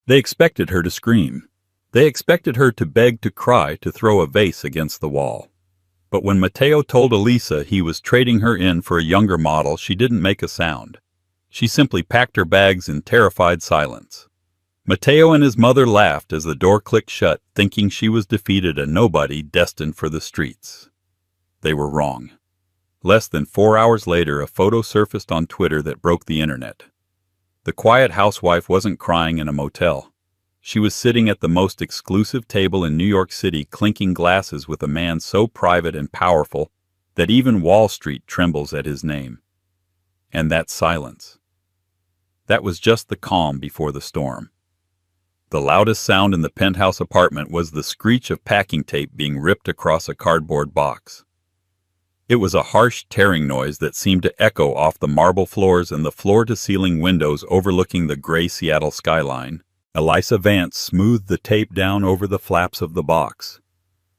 They expected her to scream. They expected her to beg, to cry, to throw a vase against the wall. But when Matteo told Elisa he was trading her in for a younger model, she didn't make a sound. She simply packed her bags in terrified silence. Matteo and his mother laughed as the door clicked shut, thinking she was defeated, a nobody destined for the streets. They were wrong. Less than 4 hours later, a photo surfaced on Twitter that broke the internet. The quiet housewife wasn't crying in a motel. She was sitting at the most exclusive table in New York City, clinking glasses with a man so private and powerful that even Wall Street trembles at his name. And that silence. That was just the calm before the storm. The loudest sound in the penthouse apartment was the screech of packing tape being ripped across a cardboard box. It was a harsh tearing noise that seemed to echo off the marble floors and the floor-to-ceiling windows overlooking the gray Seattle skyline. Elisa Vance smoothed the tape down over the flaps of the box.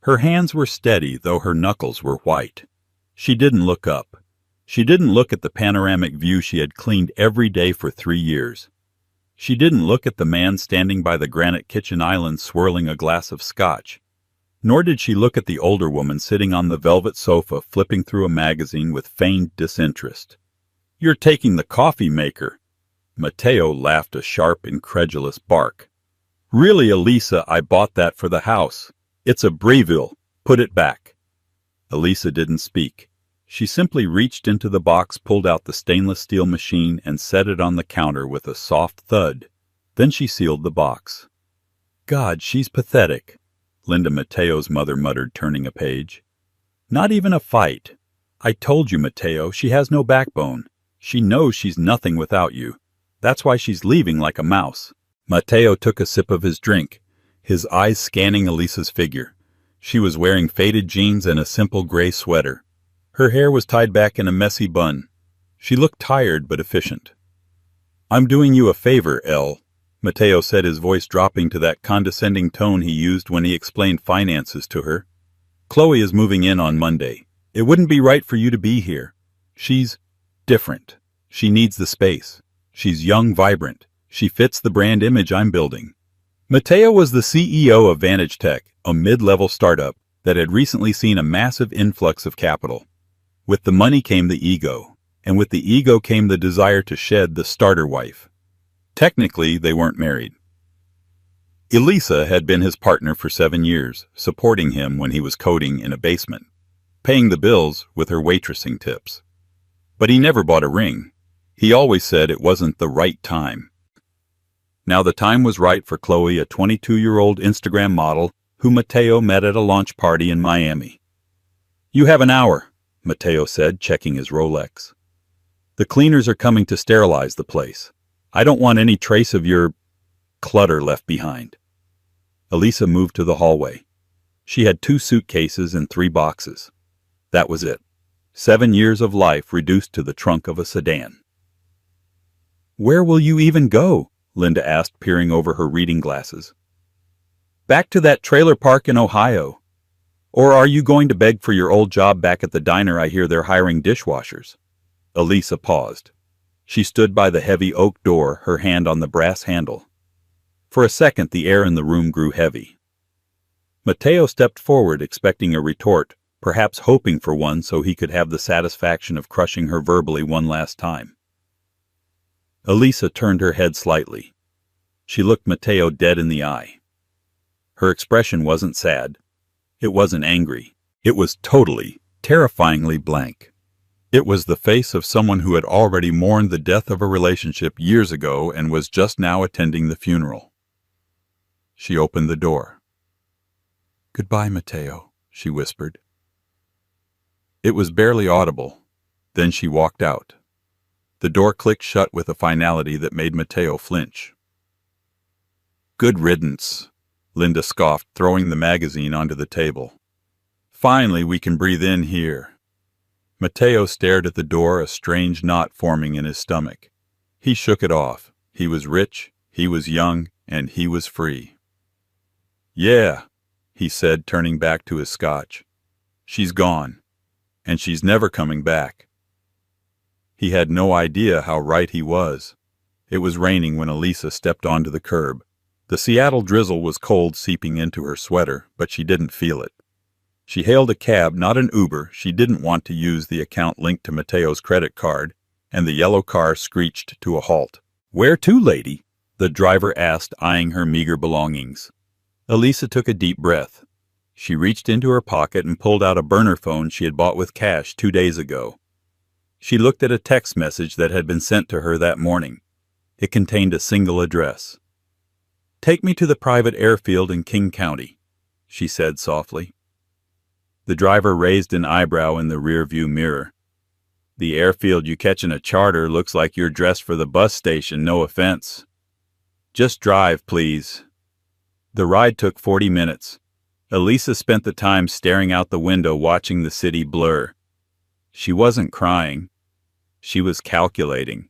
Her hands were steady, though her knuckles were white. She didn't look up. She didn't look at the panoramic view she had cleaned every day for 3 years. She didn't look at the man standing by the granite kitchen island swirling a glass of scotch. Nor did she look at the older woman sitting on the velvet sofa flipping through a magazine with feigned disinterest. "You're taking the coffee maker." Matteo laughed a sharp, incredulous bark. "Really, Elisa, I bought that for the house. It's a Breville. Put it back." Elisa didn't speak. She simply reached into the box, pulled out the stainless steel machine, and set it on the counter with a soft thud. Then she sealed the box. "God, she's pathetic," Linda Matteo's mother muttered, turning a page. "Not even a fight. I told you, Matteo, she has no backbone. She knows she's nothing without you. That's why she's leaving like a mouse." Matteo took a sip of his drink, his eyes scanning Elisa's figure. She was wearing faded jeans and a simple gray sweater. Her hair was tied back in a messy bun. She looked tired but efficient. "I'm doing you a favor, Elle," Matteo said, his voice dropping to that condescending tone he used when he explained finances to her. "Chloe is moving in on Monday. It wouldn't be right for you to be here. She's different. She needs the space. She's young, vibrant. She fits the brand image I'm building." Matteo was the CEO of Vantage Tech, a mid-level startup that had recently seen a massive influx of capital. With the money came the ego, and with the ego came the desire to shed the starter wife. Technically, they weren't married. Elisa had been his partner for 7 years, supporting him when he was coding in a basement, paying the bills with her waitressing tips. But he never bought a ring. He always said it wasn't the right time. Now the time was right for Chloe, a 22-year-old Instagram model who Matteo met at a launch party in Miami. "You have an hour," Matteo said, checking his Rolex. "The cleaners are coming to sterilize the place. I don't want any trace of your clutter left behind." Elisa moved to the hallway. She had 2 suitcases and 3 boxes. That was it. 7 years of life reduced to the trunk of a sedan. "Where will you even go?" Linda asked, peering over her reading glasses. "Back to that trailer park in Ohio. Or are you going to beg for your old job back at the diner? I hear they're hiring dishwashers." Elisa paused. She stood by the heavy oak door, her hand on the brass handle. For a second, the air in the room grew heavy. Matteo stepped forward, expecting a retort, perhaps hoping for one so he could have the satisfaction of crushing her verbally one last time. Elisa turned her head slightly. She looked Matteo dead in the eye. Her expression wasn't sad. It wasn't angry. It was totally, terrifyingly blank. It was the face of someone who had already mourned the death of a relationship years ago and was just now attending the funeral. She opened the door. "Goodbye, Matteo," she whispered. It was barely audible. Then she walked out. The door clicked shut with a finality that made Matteo flinch. "Good riddance," Linda scoffed, throwing the magazine onto the table. "Finally, we can breathe in here." Matteo stared at the door, a strange knot forming in his stomach. He shook it off. He was rich, he was young, and he was free. "Yeah," he said, turning back to his scotch. "She's gone. And she's never coming back." He had no idea how right he was. It was raining when Elisa stepped onto the curb. The Seattle drizzle was cold seeping into her sweater, but she didn't feel it. She hailed a cab, not an Uber. She didn't want to use the account linked to Mateo's credit card, and the yellow car screeched to a halt. "Where to, lady?" the driver asked, eyeing her meager belongings. Elisa took a deep breath. She reached into her pocket and pulled out a burner phone she had bought with cash 2 days ago. She looked at a text message that had been sent to her that morning. It contained a single address. "Take me to the private airfield in King County," she said softly. The driver raised an eyebrow in the rearview mirror. "The airfield you catch in a charter looks like you're dressed for the bus station, no offense. Just drive, please." The ride took 40 minutes. Elisa spent the time staring out the window watching the city blur. She wasn't crying. She was calculating.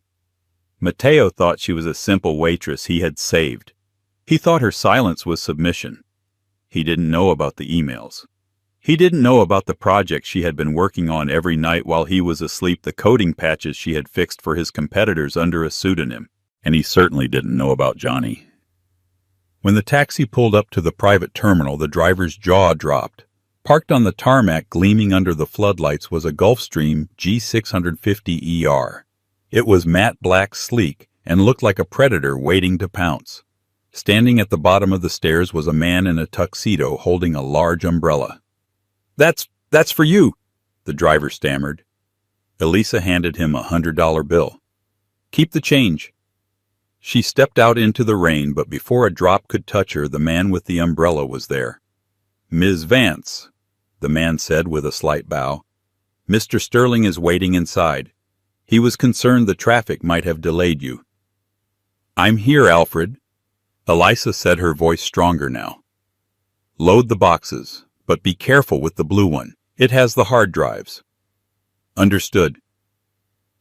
Mateo thought she was a simple waitress he had saved. He thought her silence was submission. He didn't know about the emails. He didn't know about the project she had been working on every night while he was asleep, the coding patches she had fixed for his competitors under a pseudonym. And he certainly didn't know about Johnny. When the taxi pulled up to the private terminal, the driver's jaw dropped. Parked on the tarmac, gleaming under the floodlights, was a Gulfstream G650ER. It was matte black, sleek, and looked like a predator waiting to pounce. Standing at the bottom of the stairs was a man in a tuxedo holding a large umbrella. That's for you," the driver stammered. Elisa handed him a $100 bill. "Keep the change." She stepped out into the rain, but before a drop could touch her, the man with the umbrella was there. "Ms. Vance," the man said with a slight bow. "Mr. Sterling is waiting inside. He was concerned the traffic might have delayed you." "I'm here, Alfred," Elisa said, her voice stronger now. "Load the boxes, but be careful with the blue one. It has the hard drives." "Understood."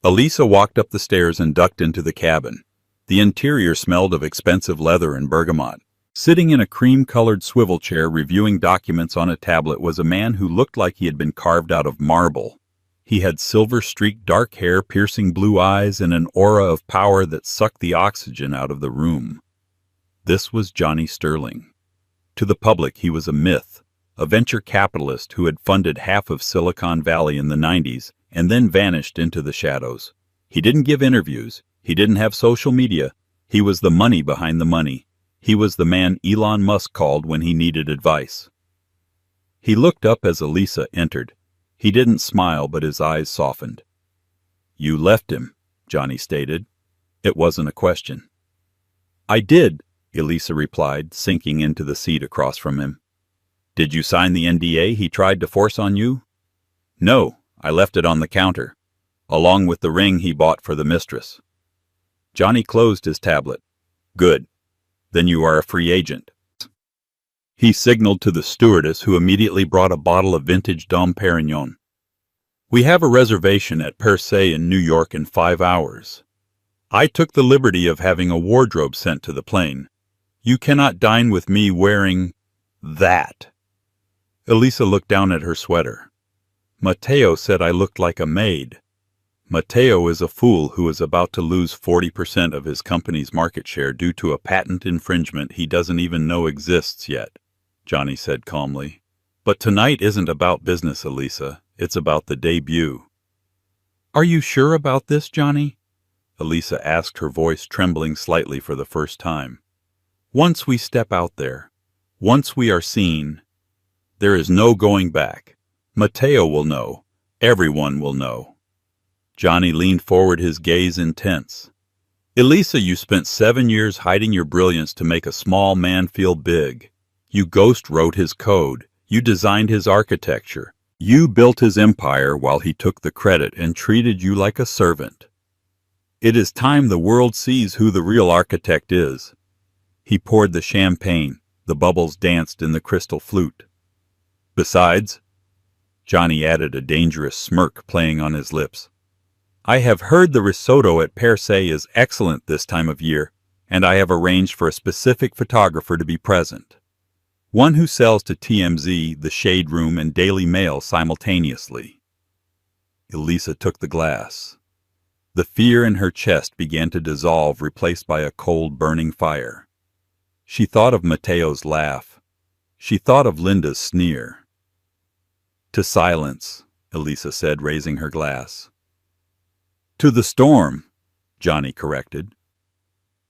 Elisa walked up the stairs and ducked into the cabin. The interior smelled of expensive leather and bergamot. Sitting in a cream-colored swivel chair reviewing documents on a tablet was a man who looked like he had been carved out of marble. He had silver-streaked dark hair, piercing blue eyes, and an aura of power that sucked the oxygen out of the room. This was Johnny Sterling. To the public, he was a myth, a venture capitalist who had funded half of Silicon Valley in the 90s and then vanished into the shadows. He didn't give interviews. He didn't have social media. He was the money behind the money. He was the man Elon Musk called when he needed advice. He looked up as Elisa entered. He didn't smile, but his eyes softened. "You left him," Johnny stated. It wasn't a question. "I did," Elisa replied, sinking into the seat across from him. "Did you sign the NDA he tried to force on you?" "No, I left it on the counter, along with the ring he bought for the mistress." Johnny closed his tablet. "Good. Then you are a free agent." He signaled to the stewardess, who immediately brought a bottle of vintage Dom Perignon. "We have a reservation at Per Se in New York in 5 hours. I took the liberty of having a wardrobe sent to the plane. You cannot dine with me wearing that." Elisa looked down at her sweater. "Mateo said I looked like a maid." "Mateo is a fool who is about to lose 40% of his company's market share due to a patent infringement he doesn't even know exists yet," Johnny said calmly. "But tonight isn't about business, Elisa. It's about the debut." "Are you sure about this, Johnny?" Elisa asked, her voice trembling slightly for the first time. "Once we step out there, once we are seen, there is no going back. Mateo will know. Everyone will know." Johnny leaned forward, his gaze intense. "Elisa, you spent 7 years hiding your brilliance to make a small man feel big. You ghost-wrote his code. You designed his architecture. You built his empire while he took the credit and treated you like a servant. It is time the world sees who the real architect is." He poured the champagne. The bubbles danced in the crystal flute. "Besides," Johnny added, a dangerous smirk playing on his lips, "I have heard the risotto at Per Se is excellent this time of year, and I have arranged for a specific photographer to be present. One who sells to TMZ, The Shade Room, and Daily Mail simultaneously." Elisa took the glass. The fear in her chest began to dissolve, replaced by a cold, burning fire. She thought of Mateo's laugh. She thought of Linda's sneer. "To silence," Elisa said, raising her glass. "To the storm," Johnny corrected.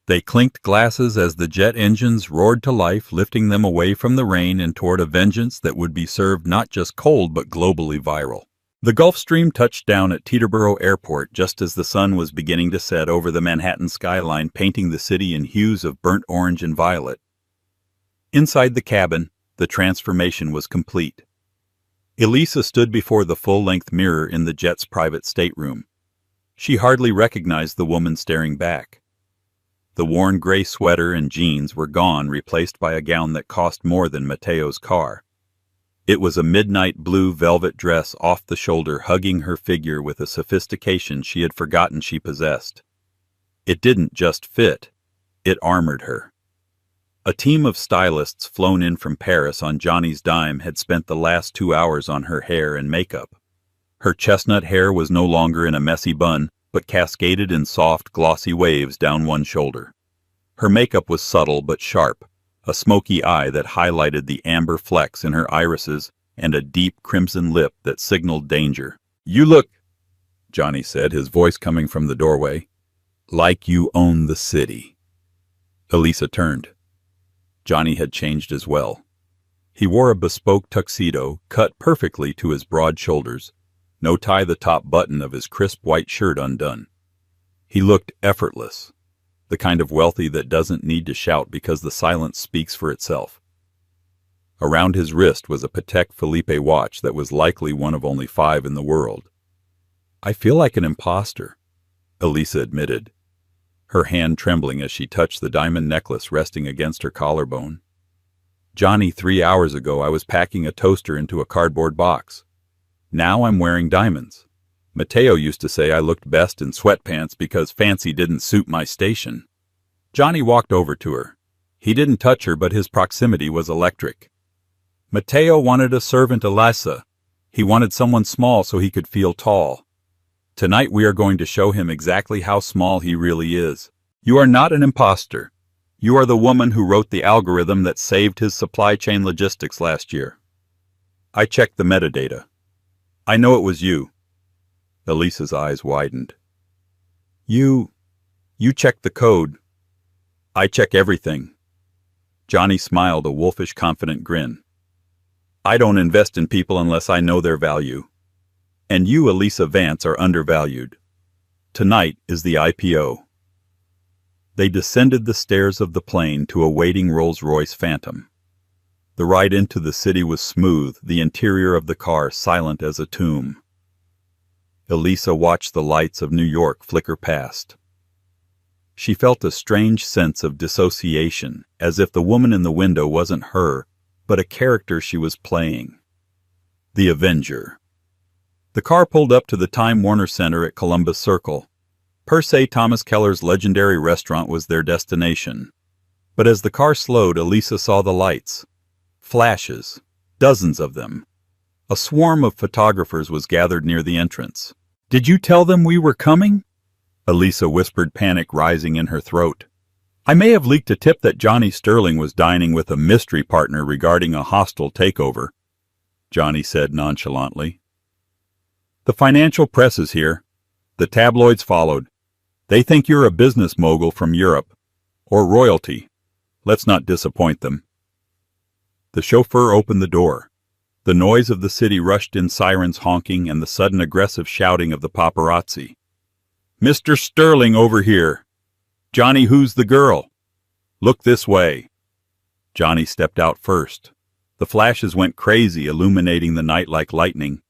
They clinked glasses as the jet engines roared to life, lifting them away from the rain and toward a vengeance that would be served not just cold but globally viral. The Gulf Stream touched down at Teterboro Airport just as the sun was beginning to set over the Manhattan skyline, painting the city in hues of burnt orange and violet. Inside the cabin, the transformation was complete. Elisa stood before the full-length mirror in the jet's private stateroom. She hardly recognized the woman staring back. The worn gray sweater and jeans were gone, replaced by a gown that cost more than Mateo's car. It was a midnight blue velvet dress off the shoulder, hugging her figure with a sophistication she had forgotten she possessed. It didn't just fit, it armored her. A team of stylists flown in from Paris on Johnny's dime had spent the last 2 hours on her hair and makeup. Her chestnut hair was no longer in a messy bun, but cascaded in soft, glossy waves down one shoulder. Her makeup was subtle but sharp, a smoky eye that highlighted the amber flecks in her irises and a deep crimson lip that signaled danger. "You look," Johnny said, his voice coming from the doorway, "like you own the city." Elisa turned. Johnny had changed as well. He wore a bespoke tuxedo cut perfectly to his broad shoulders, no tie the top button of his crisp white shirt undone. He looked effortless, the kind of wealthy that doesn't need to shout because the silence speaks for itself. Around his wrist was a Patek Philippe watch that was likely one of only 5 in the world. "I feel like an imposter," Elisa admitted, her hand trembling as she touched the diamond necklace resting against her collarbone. "Johnny, 3 hours ago I was packing a toaster into a cardboard box. Now I'm wearing diamonds. Mateo used to say I looked best in sweatpants because fancy didn't suit my station." Johnny walked over to her. He didn't touch her, but his proximity was electric. "Mateo wanted a servant, Elisa. He wanted someone small so he could feel tall. Tonight we are going to show him exactly how small he really is. You are not an imposter. You are the woman who wrote the algorithm that saved his supply chain logistics last year. I checked the metadata. I know it was you." Elisa's eyes widened. You checked the code. I check everything." Johnny smiled a wolfish, confident grin. "I don't invest in people unless I know their value. And you, Elisa Vance, are undervalued. Tonight is the IPO." They descended the stairs of the plane to a waiting Rolls-Royce Phantom. The ride into the city was smooth, the interior of the car silent as a tomb. Elisa watched the lights of New York flicker past. She felt a strange sense of dissociation, as if the woman in the window wasn't her, but a character she was playing. The Avenger. The car pulled up to the Time Warner Center at Columbus Circle. Per se, Thomas Keller's legendary restaurant was their destination. But as the car slowed, Elisa saw the lights. Flashes. Dozens of them. A swarm of photographers was gathered near the entrance. "Did you tell them we were coming?" Elisa whispered, panic rising in her throat. "I may have leaked a tip that Johnny Sterling was dining with a mystery partner regarding a hostile takeover," Johnny said nonchalantly. "The financial press is here. The tabloids followed. They think you're a business mogul from Europe. Or royalty. Let's not disappoint them." The chauffeur opened the door. The noise of the city rushed in, sirens honking and the sudden aggressive shouting of the paparazzi. "Mr. Sterling over here. Johnny, who's the girl? Look this way." Johnny stepped out first. The flashes went crazy, illuminating the night like lightning.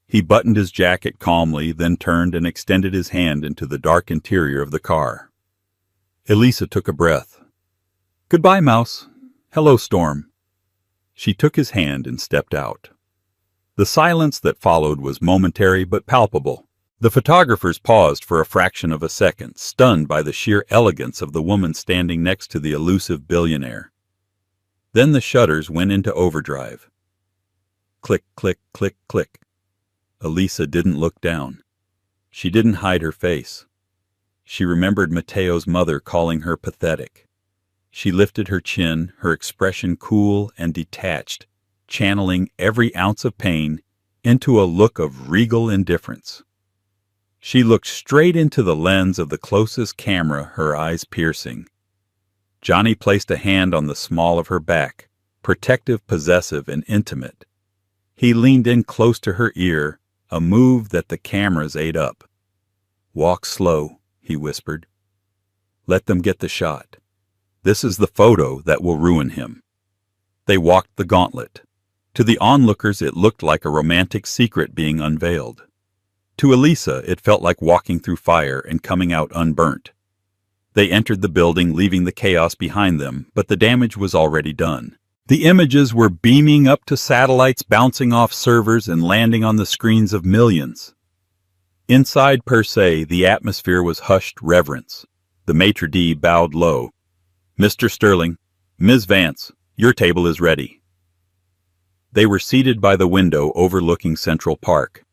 He buttoned his jacket calmly, then turned and extended his hand into the dark interior of the car. Elisa took a breath. "Goodbye, Mouse. Hello, Storm." She took his hand and stepped out. The silence that followed was momentary but palpable. The photographers paused for a fraction of a second, stunned by the sheer elegance of the woman standing next to the elusive billionaire. Then the shutters went into overdrive. Click, click, click, click. Elisa didn't look down. She didn't hide her face. She remembered Mateo's mother calling her pathetic. She lifted her chin, her expression cool and detached, channeling every ounce of pain into a look of regal indifference. She looked straight into the lens of the closest camera, her eyes piercing. Johnny placed a hand on the small of her back, protective, possessive, and intimate. He leaned in close to her ear, a move that the cameras ate up. "Walk slow," he whispered. "Let them get the shot. This is the photo that will ruin him." They walked the gauntlet. To the onlookers it looked like a romantic secret being unveiled. To Elisa it felt like walking through fire and coming out unburnt. They entered the building, leaving the chaos behind them, but the damage was already done. The images were beaming up to satellites, bouncing off servers, and landing on the screens of millions. Inside, per se, the atmosphere was hushed reverence. The maitre d' bowed low. "Mr. Sterling, Ms. Vance, your table is ready." They were seated by the window overlooking Central Park.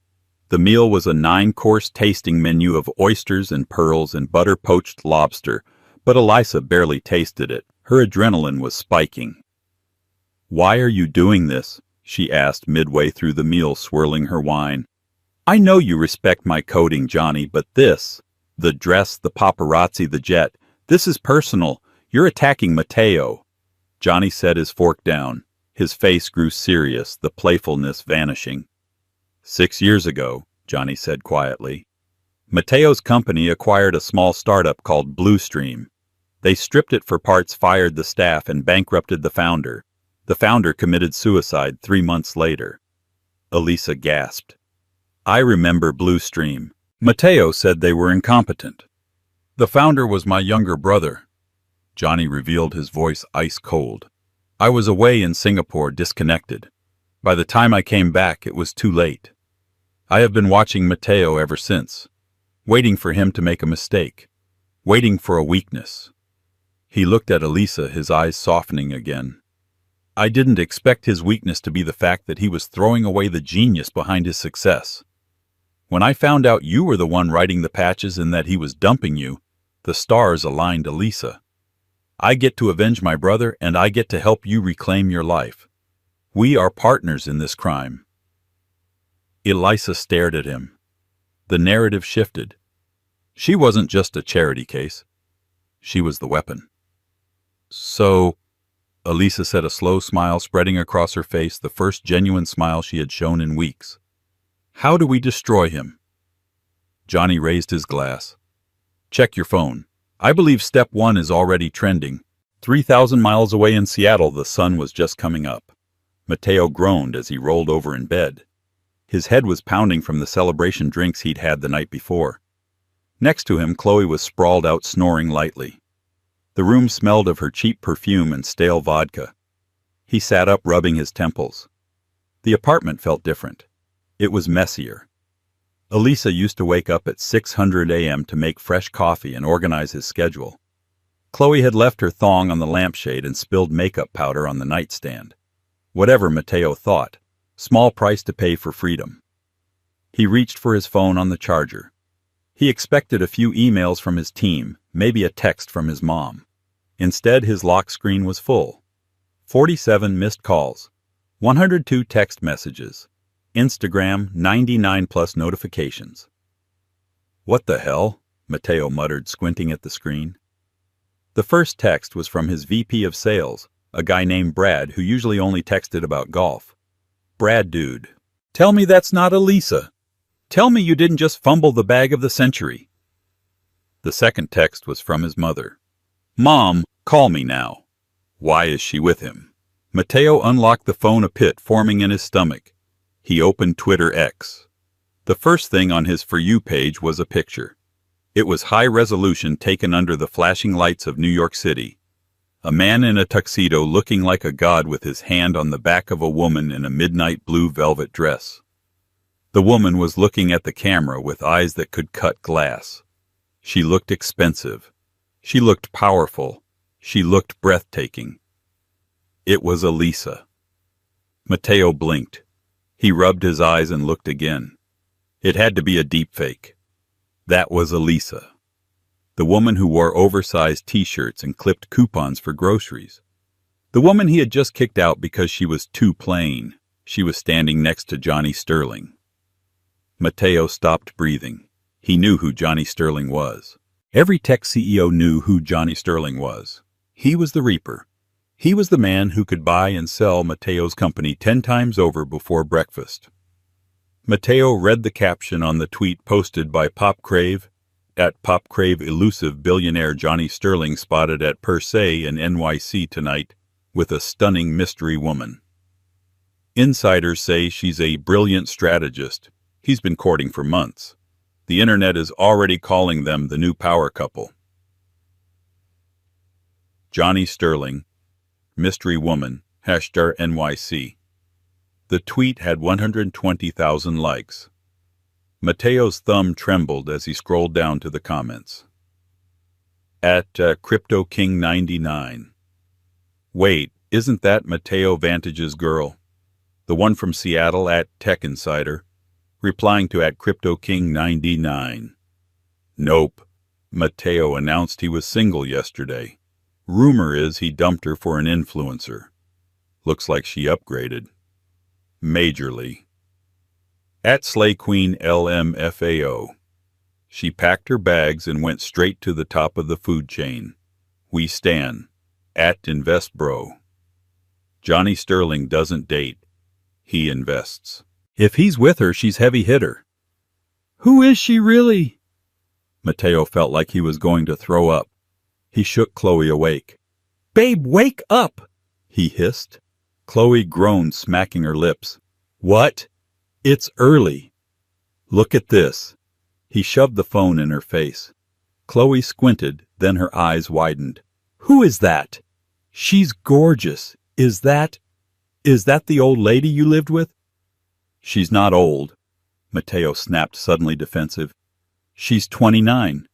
The meal was a 9-course tasting menu of oysters and pearls and butter-poached lobster, but Elisa barely tasted it. Her adrenaline was spiking. "Why are you doing this?" she asked midway through the meal, swirling her wine. "I know you respect my coding, Johnny, but this, the dress, the paparazzi, the jet, this is personal. You're attacking Mateo." Johnny set his fork down. His face grew serious, the playfulness vanishing. 6 years ago, Johnny said quietly, Mateo's company acquired a small startup called Bluestream. They stripped it for parts, fired the staff, and bankrupted the founder. The founder committed suicide 3 months later. Elisa gasped. "I remember Bluestream. Mateo said they were incompetent. The founder was my younger brother." Johnny revealed, his voice ice cold. "I was away in Singapore, disconnected. By the time I came back, it was too late. I have been watching Mateo ever since, waiting for him to make a mistake, waiting for a weakness." He looked at Elisa, his eyes softening again. "I didn't expect his weakness to be the fact that he was throwing away the genius behind his success. When I found out you were the one writing the patches and that he was dumping you, the stars aligned, Elisa. I get to avenge my brother, and I get to help you reclaim your life. We are partners in this crime." Elisa stared at him. The narrative shifted. She wasn't just a charity case. She was the weapon. "So," Elisa said, a slow smile spreading across her face, the first genuine smile she had shown in weeks. "How do we destroy him?" Johnny raised his glass. "Check your phone. I believe step 1 is already trending. 3,000 miles away in Seattle, the sun was just coming up." Mateo groaned as he rolled over in bed. His head was pounding from the celebration drinks he'd had the night before. Next to him, Chloe was sprawled out, snoring lightly. The room smelled of her cheap perfume and stale vodka. He sat up, rubbing his temples. The apartment felt different. It was messier. Elisa used to wake up at 6:00 a.m. to make fresh coffee and organize his schedule. Chloe had left her thong on the lampshade and spilled makeup powder on the nightstand. Whatever Mateo thought, small price to pay for freedom. He reached for his phone on the charger. He expected a few emails from his team, maybe a text from his mom. Instead, his lock screen was full. 47 missed calls, 102 text messages, Instagram 99+ notifications. "What the hell?" Mateo muttered, squinting at the screen. The first text was from his VP of sales, a guy named Brad who usually only texted about golf. "Brad, dude, tell me that's not Elisa. Tell me you didn't just fumble the bag of the century." The second text was from his mother. "Mom, call me now." Why is she with him? Mateo unlocked the phone, a pit forming in his stomach. He opened Twitter X. The first thing on his For You page was a picture. It was high resolution, taken under the flashing lights of New York City. A man in a tuxedo looking like a god with his hand on the back of a woman in a midnight blue velvet dress. The woman was looking at the camera with eyes that could cut glass. She looked expensive. She looked powerful. She looked breathtaking. It was Elisa. Mateo blinked. He rubbed his eyes and looked again. It had to be a deep fake. That was Elisa. The woman who wore oversized t-shirts and clipped coupons for groceries. The woman he had just kicked out because she was too plain. She was standing next to Johnny Sterling. Mateo stopped breathing. He knew who Johnny Sterling was. Every tech CEO knew who Johnny Sterling was. He was the Reaper. He was the man who could buy and sell Mateo's company 10 times over before breakfast. Mateo read the caption on the tweet posted by PopCrave, at PopCrave elusive billionaire Johnny Sterling spotted at Per Se in NYC tonight with a stunning mystery woman. Insiders say she's a brilliant strategist. He's been courting for months. The internet is already calling them the new power couple. Johnny Sterling, mystery woman, #NYC. The tweet had 120,000 likes. Mateo's thumb trembled as he scrolled down to the comments. At CryptoKing99. Wait, isn't that Mateo Vantage's girl? The one from Seattle at Tech Insider, replying to at CryptoKing99. Nope. Mateo announced he was single yesterday. Rumor is he dumped her for an influencer. Looks like she upgraded. Majorly. At Slay Queen LMFAO. She packed her bags and went straight to the top of the food chain. We stan. At InvestBro. Johnny Sterling doesn't date. He invests. If he's with her, she's heavy hitter. Who is she really? Mateo felt like he was going to throw up. He shook Chloe awake. Babe, wake up! He hissed. Chloe groaned, smacking her lips. What? It's early. Look at this. He shoved the phone in her face. Chloe squinted, then her eyes widened. Who is that? She's gorgeous. Is that the old lady you lived with? She's not old. Mateo snapped, suddenly defensive. She's 29.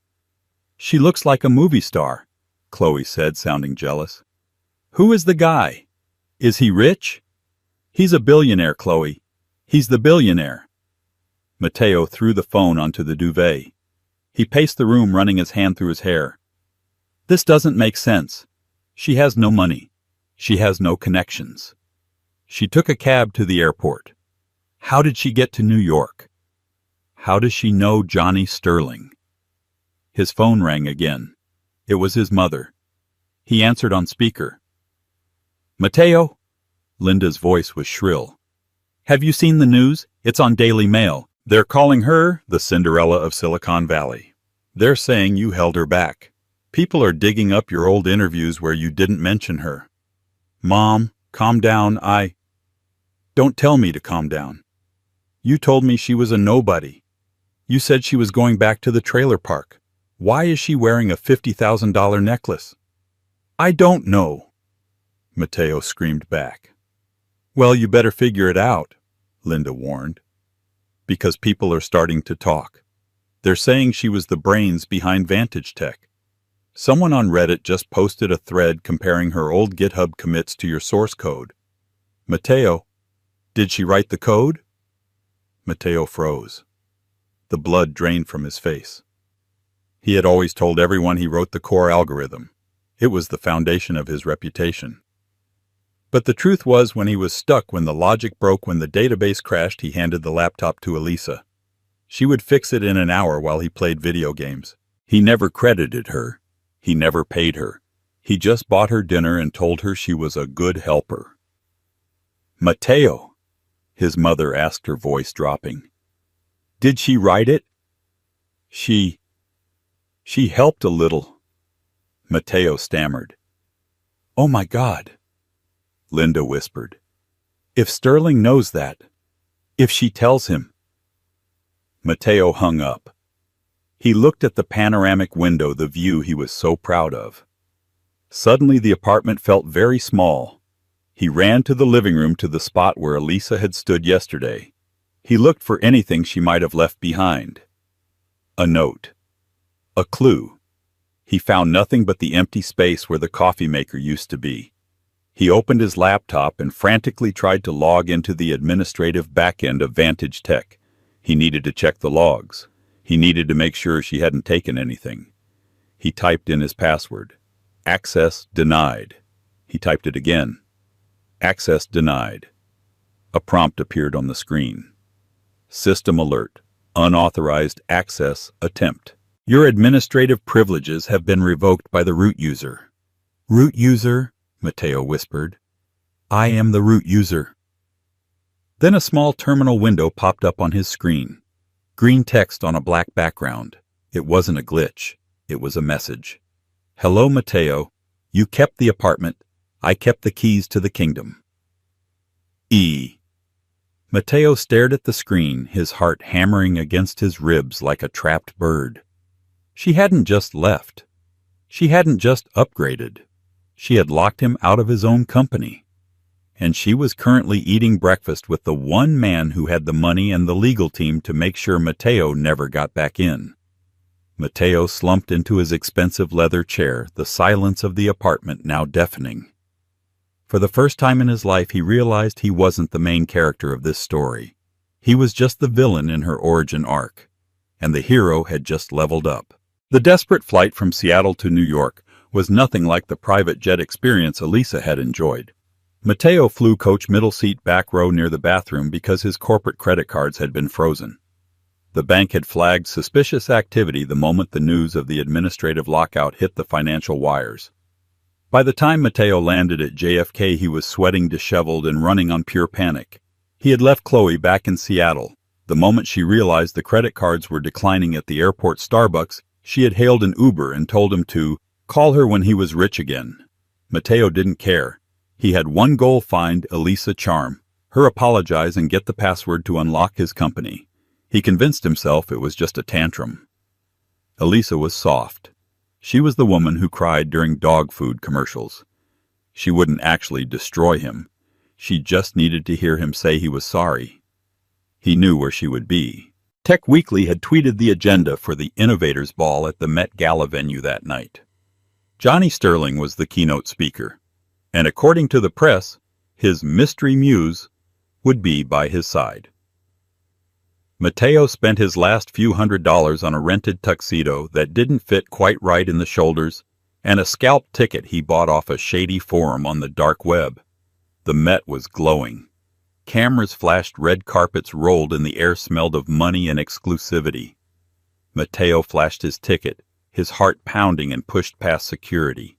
She looks like a movie star, Chloe said, sounding jealous. Who is the guy? Is he rich? He's a billionaire, Chloe. He's the billionaire. Mateo threw the phone onto the duvet. He paced the room, running his hand through his hair. This doesn't make sense. She has no money. She has no connections. She took a cab to the airport. How did she get to New York? How does she know Johnny Sterling? His phone rang again. It was his mother. He answered on speaker. Mateo? Linda's voice was shrill. Have you seen the news? It's on Daily Mail. They're calling her the Cinderella of Silicon Valley. They're saying you held her back. People are digging up your old interviews where you didn't mention her. Mom, calm down. Don't tell me to calm down. You told me she was a nobody. You said she was going back to the trailer park. Why is she wearing a $50,000 necklace? I don't know, Mateo screamed back. Well, you better figure it out, Linda warned. Because people are starting to talk. They're saying she was the brains behind Vantage. Someone on Reddit just posted a thread comparing her old GitHub commits to your source code. Mateo, did she write the code? Mateo froze. The blood drained from his face. He had always told everyone he wrote the core algorithm. It was the foundation of his reputation. But the truth was, when he was stuck, when the logic broke, when the database crashed, he handed the laptop to Elisa. She would fix it in an hour while he played video games. He never credited her. He never paid her. He just bought her dinner and told her she was a good helper. Mateo, his mother asked, her voice dropping. Did she write it? She helped a little. Mateo stammered. Oh my God, Linda whispered. If Sterling knows that, if she tells him. Mateo hung up. He looked at the panoramic window, the view he was so proud of. Suddenly the apartment felt very small. He ran to the living room, to the spot where Elisa had stood yesterday. He looked for anything she might have left behind. A note. A clue. He found nothing but the empty space where the coffee maker used to be. He opened his laptop and frantically tried to log into the administrative backend of Vantage. He needed to check the logs. He needed to make sure she hadn't taken anything. He typed in his password. Access denied. He typed it again. Access denied. A prompt appeared on the screen. System alert. Unauthorized access attempt. Your administrative privileges have been revoked by the root user. Root user, Matteo whispered. I am the root user. Then a small terminal window popped up on his screen. Green text on a black background. It wasn't a glitch. It was a message. Hello, Matteo. You kept the apartment. I kept the keys to the kingdom. E. Matteo stared at the screen, his heart hammering against his ribs like a trapped bird. She hadn't just left. She hadn't just upgraded. She had locked him out of his own company. And she was currently eating breakfast with the one man who had the money and the legal team to make sure Matteo never got back in. Matteo slumped into his expensive leather chair, the silence of the apartment now deafening. For the first time in his life, he realized he wasn't the main character of this story. He was just the villain in her origin arc. And the hero had just leveled up. The desperate flight from Seattle to New York was nothing like the private jet experience Elisa had enjoyed. Matteo flew coach middle seat back row near the bathroom because his corporate credit cards had been frozen. The bank had flagged suspicious activity the moment the news of the administrative lockout hit the financial wires. By the time Matteo landed at JFK, he was sweating disheveled and running on pure panic. He had left Chloe back in Seattle. The moment she realized the credit cards were declining at the airport Starbucks, she had hailed an Uber and told him to call her when he was rich again. Matteo didn't care. He had one goal: find Elisa Charm, her apologize and get the password to unlock his company. He convinced himself it was just a tantrum. Elisa was soft. She was the woman who cried during dog food commercials. She wouldn't actually destroy him. She just needed to hear him say he was sorry. He knew where she would be. Tech Weekly had tweeted the agenda for the Innovators Ball at the Met Gala venue that night. Johnny Sterling was the keynote speaker, and according to the press, his mystery muse would be by his side. Matteo spent his last few $100s on a rented tuxedo that didn't fit quite right in the shoulders and a scalp ticket he bought off a shady forum on the dark web. The Met was glowing. Cameras flashed, red carpets rolled, and the air smelled of money and exclusivity. Matteo flashed his ticket, his heart pounding, and pushed past security.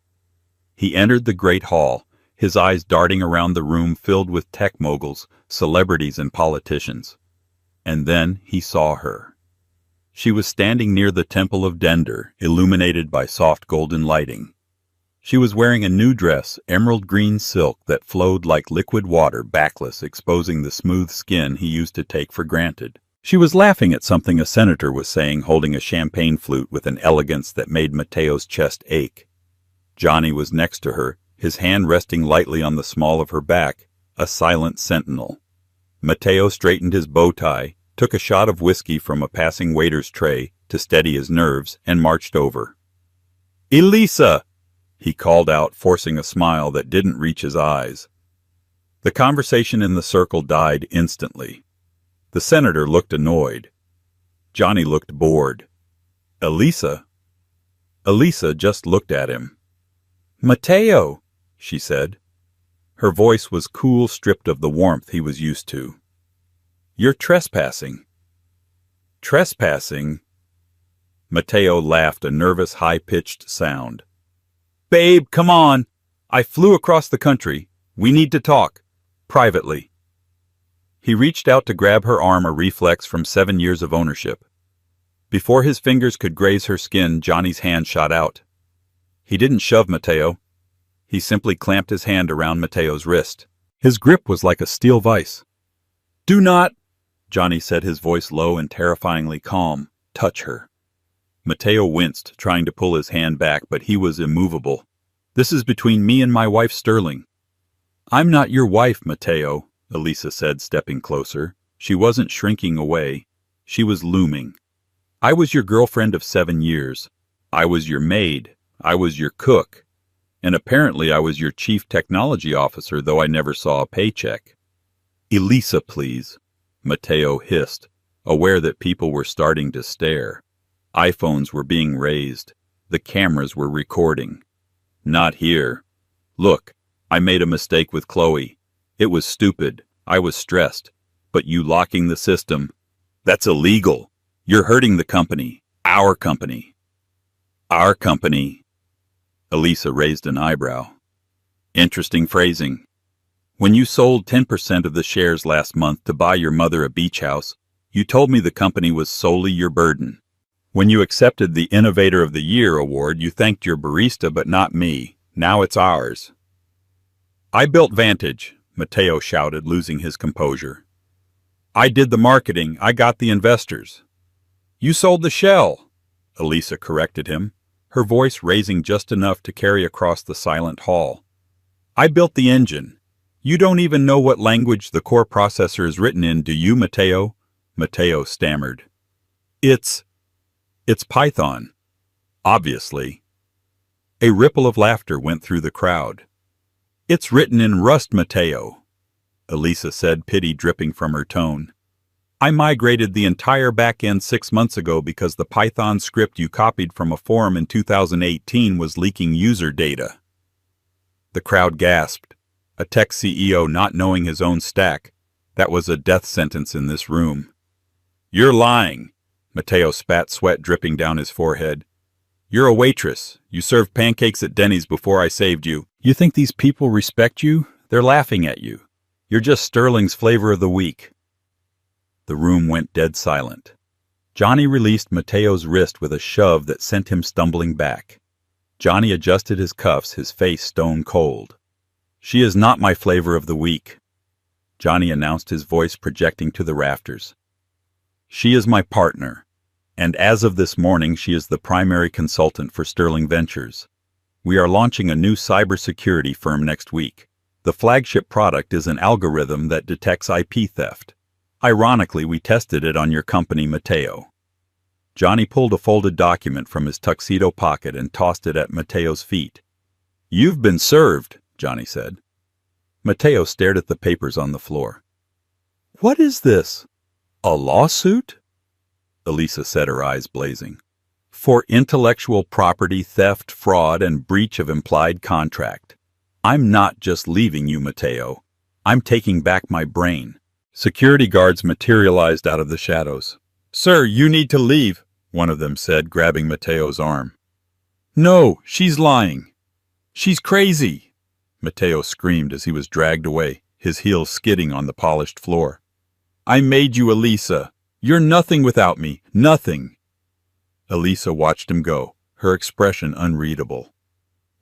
He entered the great hall, his eyes darting around the room filled with tech moguls, celebrities, and politicians. And then he saw her. She was standing near the Temple of Dender, illuminated by soft golden lighting. She was wearing a new dress, emerald green silk that flowed like liquid water, backless, exposing the smooth skin he used to take for granted. She was laughing at something a senator was saying, holding a champagne flute with an elegance that made Matteo's chest ache. Johnny was next to her, his hand resting lightly on the small of her back, a silent sentinel. Matteo straightened his bow tie, took a shot of whiskey from a passing waiter's tray to steady his nerves, and marched over. "Elisa!" he called out, forcing a smile that didn't reach his eyes. The conversation in the circle died instantly. The senator looked annoyed. Johnny looked bored. Elisa? Elisa just looked at him. "Matteo," she said. Her voice was cool, stripped of the warmth he was used to. "You're trespassing." "Trespassing?" Matteo laughed, a nervous, high-pitched sound. "Babe, come on! I flew across the country. We need to talk. Privately." He reached out to grab her arm, a reflex from 7 years of ownership. Before his fingers could graze her skin, Johnny's hand shot out. He didn't shove Matteo. He simply clamped his hand around Matteo's wrist. His grip was like a steel vise. "Do not," Johnny said, his voice low and terrifyingly calm, "touch her." Matteo winced, trying to pull his hand back, but he was immovable. "This is between me and my wife, Sterling." "I'm not your wife, Matteo," Elisa said, stepping closer. She wasn't shrinking away. She was looming. "I was your girlfriend of 7 years. I was your maid. I was your cook. And apparently I was your chief technology officer, though I never saw a paycheck." "Elisa, please," Matteo hissed, aware that people were starting to stare. iPhones were being raised. The cameras were recording. Not here. Look, I made a mistake with Chloe. It was stupid. I was stressed. But you locking the system, that's illegal. You're hurting the company. Our company. Our company. Elisa raised an eyebrow. Interesting phrasing. When you sold 10% of the shares last month to buy your mother a beach house, you told me the company was solely your burden. When you accepted the Innovator of the Year award, you thanked your barista but not me. Now it's ours. I built Vantage, Mateo shouted, losing his composure. I did the marketing. I got the investors. You sold the shell, Elisa corrected him, her voice raising just enough to carry across the silent hall. I built the engine. You don't even know what language the core processor is written in, do you, Mateo? Mateo stammered. It's Python. Obviously. A ripple of laughter went through the crowd. It's written in Rust, Mateo, Elisa said, pity dripping from her tone. I migrated the entire back-end 6 months ago because the Python script you copied from a forum in 2018 was leaking user data. The crowd gasped. A tech CEO not knowing his own stack. That was a death sentence in this room. You're lying. Mateo spat sweat dripping down his forehead. You're a waitress. You served pancakes at Denny's before I saved you. You think these people respect you? They're laughing at you. You're just Sterling's flavor of the week. The room went dead silent. Johnny released Mateo's wrist with a shove that sent him stumbling back. Johnny adjusted his cuffs, his face stone cold. She is not my flavor of the week, Johnny announced, his voice projecting to the rafters. She is my partner, and as of this morning she is the primary consultant for Sterling Ventures. We are launching a new cybersecurity firm next week. The flagship product is an algorithm that detects IP theft. Ironically, we tested it on your company, Mateo. Johnny pulled a folded document from his tuxedo pocket and tossed it at Mateo's feet. You've been served, Johnny said. Mateo stared at the papers on the floor. What is this? A lawsuit? Elisa said, her eyes blazing. For intellectual property theft, fraud, and breach of implied contract. I'm not just leaving you, Mateo. I'm taking back my brain. Security guards materialized out of the shadows. Sir, you need to leave, one of them said, grabbing Mateo's arm. No, she's lying. She's crazy, Mateo screamed as he was dragged away, his heels skidding on the polished floor. I made you, Elisa. You're nothing without me, nothing. Elisa watched him go, her expression unreadable.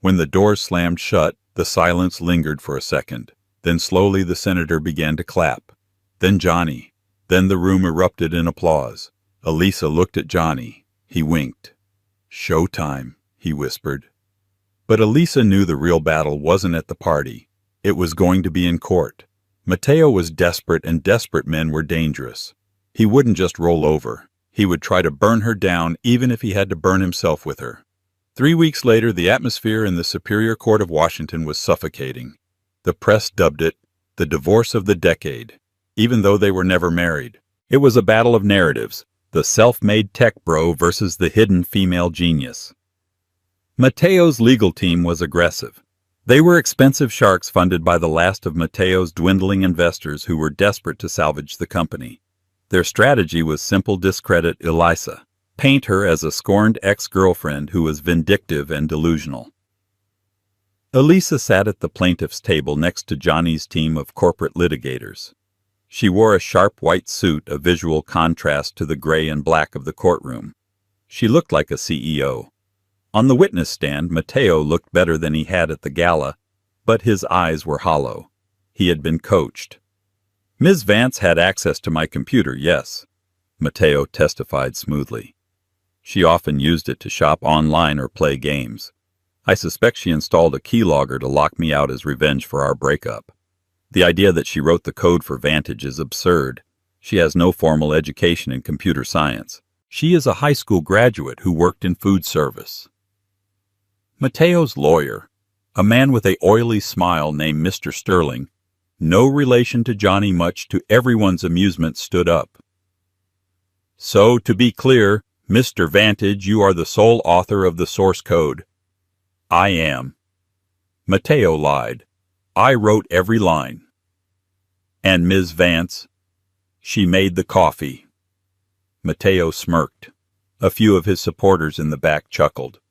When the doors slammed shut, the silence lingered for a second. Then slowly the senator began to clap. Then Johnny. Then the room erupted in applause. Elisa looked at Johnny. He winked. Showtime, he whispered. But Elisa knew the real battle wasn't at the party. It was going to be in court. Mateo was desperate, and desperate men were dangerous. He wouldn't just roll over. He would try to burn her down, even if he had to burn himself with her. 3 weeks later, the atmosphere in the Superior Court of Washington was suffocating. The press dubbed it the divorce of the decade, even though they were never married. It was a battle of narratives, the self-made tech bro versus the hidden female genius. Mateo's legal team was aggressive. They were expensive sharks funded by the last of Mateo's dwindling investors who were desperate to salvage the company. Their strategy was simple: discredit Elisa. Paint her as a scorned ex-girlfriend who was vindictive and delusional. Elisa sat at the plaintiff's table next to Johnny's team of corporate litigators. She wore a sharp white suit, a visual contrast to the gray and black of the courtroom. She looked like a CEO. On the witness stand, Mateo looked better than he had at the gala, but his eyes were hollow. He had been coached. Ms. Vance had access to my computer, yes, Mateo testified smoothly. She often used it to shop online or play games. I suspect she installed a keylogger to lock me out as revenge for our breakup. The idea that she wrote the code for Vantage is absurd. She has no formal education in computer science. She is a high school graduate who worked in food service. Mateo's lawyer, a man with an oily smile named Mr. Sterling, no relation to Johnny, much to everyone's amusement, stood up. So, to be clear, Mr. Vantage, you are the sole author of the source code. I am. Mateo lied. I wrote every line. And Ms. Vance? She made the coffee. Mateo smirked. A few of his supporters in the back chuckled.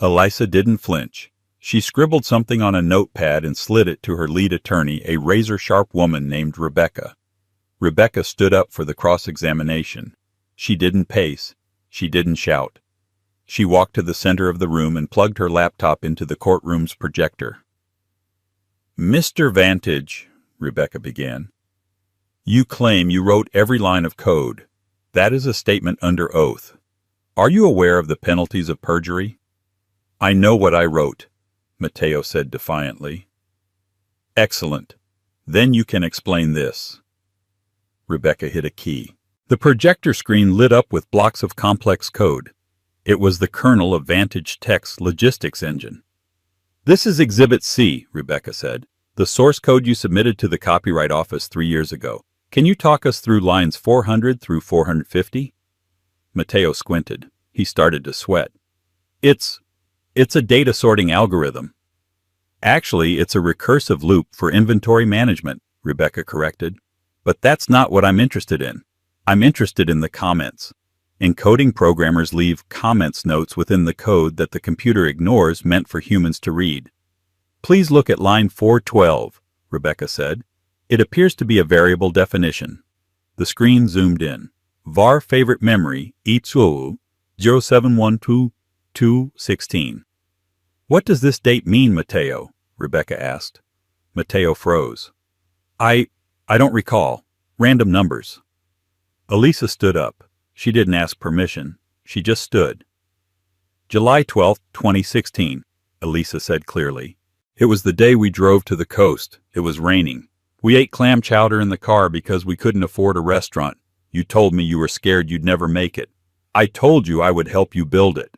Elisa didn't flinch. She scribbled something on a notepad and slid it to her lead attorney, a razor-sharp woman named Rebecca. Rebecca stood up for the cross-examination. She didn't pace. She didn't shout. She walked to the center of the room and plugged her laptop into the courtroom's projector. Mr. Vantage, Rebecca began, you claim you wrote every line of code. That is a statement under oath. Are you aware of the penalties of perjury? I know what I wrote, Mateo said defiantly. Excellent. Then you can explain this. Rebecca hit a key. The projector screen lit up with blocks of complex code. It was the kernel of Vantage Tech's logistics engine. This is Exhibit C, Rebecca said, the source code you submitted to the Copyright Office 3 years ago. Can you talk us through lines 400 through 450? Mateo squinted. He started to sweat. It's a data sorting algorithm. Actually, it's a recursive loop for inventory management, Rebecca corrected. But that's not what I'm interested in. I'm interested in the comments. Encoding programmers leave comments notes within the code that the computer ignores meant for humans to read. Please look at line 412, Rebecca said. It appears to be a variable definition. The screen zoomed in. var favorite memory itsu 0712-216. What does this date mean, Mateo? Rebecca asked. Mateo froze. I don't recall. Random numbers. Elisa stood up. She didn't ask permission. She just stood. July 12, 2016, Elisa said clearly. It was the day we drove to the coast. It was raining. We ate clam chowder in the car because we couldn't afford a restaurant. You told me you were scared you'd never make it. I told you I would help you build it.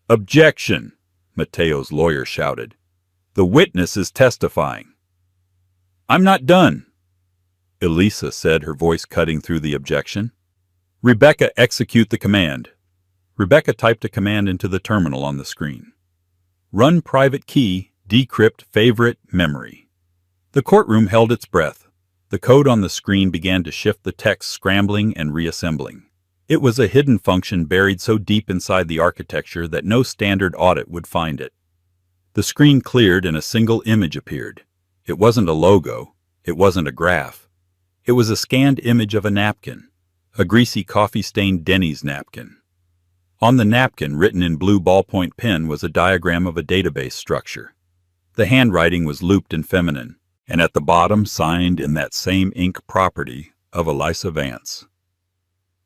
Objection, Mateo's lawyer shouted. The witness is testifying. I'm not done, Elisa said, her voice cutting through the objection. Rebecca, execute the command. Rebecca typed a command into the terminal on the screen. Run private key, decrypt favorite memory. The courtroom held its breath. The code on the screen began to shift, the text scrambling and reassembling. It was a hidden function buried so deep inside the architecture that no standard audit would find it. The screen cleared and a single image appeared. It wasn't a logo. It wasn't a graph. It was a scanned image of a napkin, a greasy coffee-stained Denny's napkin. On the napkin, written in blue ballpoint pen, was a diagram of a database structure. The handwriting was looped and feminine, and at the bottom, signed in that same ink property of Elisa Vance.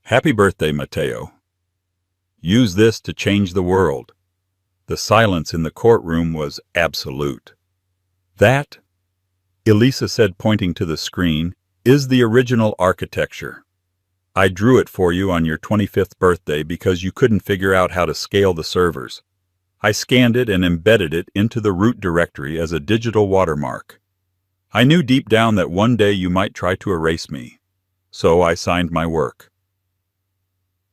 Happy birthday, Mateo. Use this to change the world. The silence in the courtroom was absolute. That, Elisa said, pointing to the screen, is the original architecture. I drew it for you on your 25th birthday because you couldn't figure out how to scale the servers. I scanned it and embedded it into the root directory as a digital watermark. I knew deep down that one day you might try to erase me, so I signed my work.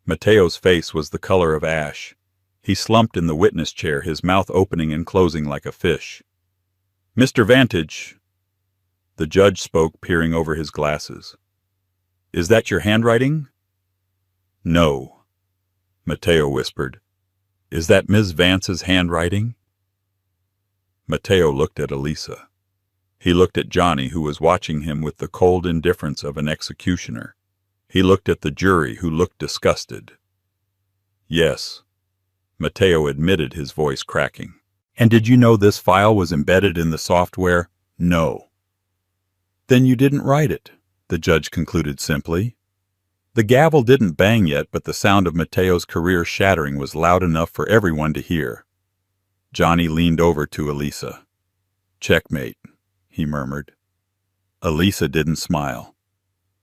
Mateo's face was the color of ash. He slumped in the witness chair, his mouth opening and closing like a fish. Mr. Vantage, the judge spoke, peering over his glasses. Is that your handwriting? No, Mateo whispered. Is that Ms. Vance's handwriting? Mateo looked at Elisa. He looked at Johnny, who was watching him with the cold indifference of an executioner. He looked at the jury, who looked disgusted. Yes, Mateo admitted, his voice cracking. And did you know this file was embedded in the software? No. Then you didn't write it, the judge concluded simply. The gavel didn't bang yet, but the sound of Mateo's career shattering was loud enough for everyone to hear. Johnny leaned over to Elisa. Checkmate, he murmured. Elisa didn't smile.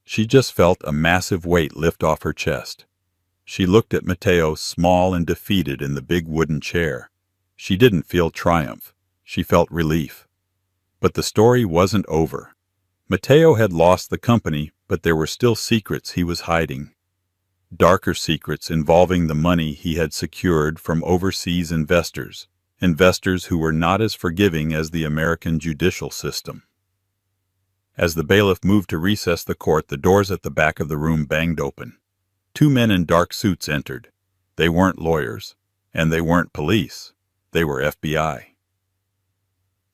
She just felt a massive weight lift off her chest. She looked at Mateo, small and defeated in the big wooden chair. She didn't feel triumph. She felt relief. But the story wasn't over. Mateo had lost the company, but there were still secrets he was hiding. darker secrets involving the money he had secured from overseas investors, investors who were not as forgiving as the American judicial system. As the bailiff moved to recess the court, the doors at the back of the room banged open. 2 men in dark suits entered. They weren't lawyers, and they weren't police. They were FBI.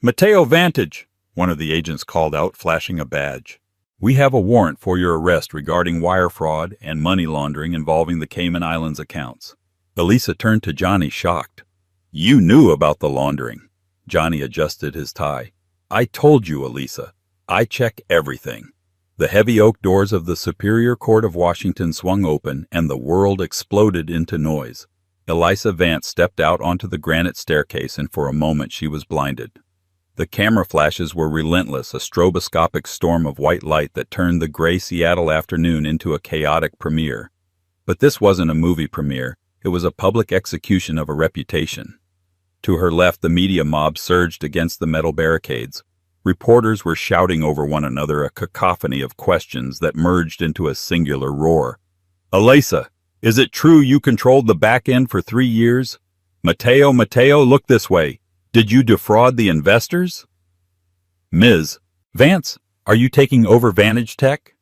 "Mateo Vantage," one of the agents called out, flashing a badge. "We have a warrant for your arrest regarding wire fraud and money laundering involving the Cayman Islands accounts." Elisa turned to Johnny, shocked. "You knew about the laundering." Johnny adjusted his tie. "I told you, Elisa. I check everything." The heavy oak doors of the Superior Court of Washington swung open, and the world exploded into noise. Elisa Vance stepped out onto the granite staircase, and for a moment she was blinded. The camera flashes were relentless, a stroboscopic storm of white light that turned the gray Seattle afternoon into a chaotic premiere. But this wasn't a movie premiere, it was a public execution of a reputation. To her left, the media mob surged against the metal barricades. Reporters were shouting over one another, a cacophony of questions that merged into a singular roar. "Elisa, is it true you controlled the back end for 3 years? Mateo, look this way. Did you defraud the investors?" "Ms. Vance, are you taking over Vantage Tech?"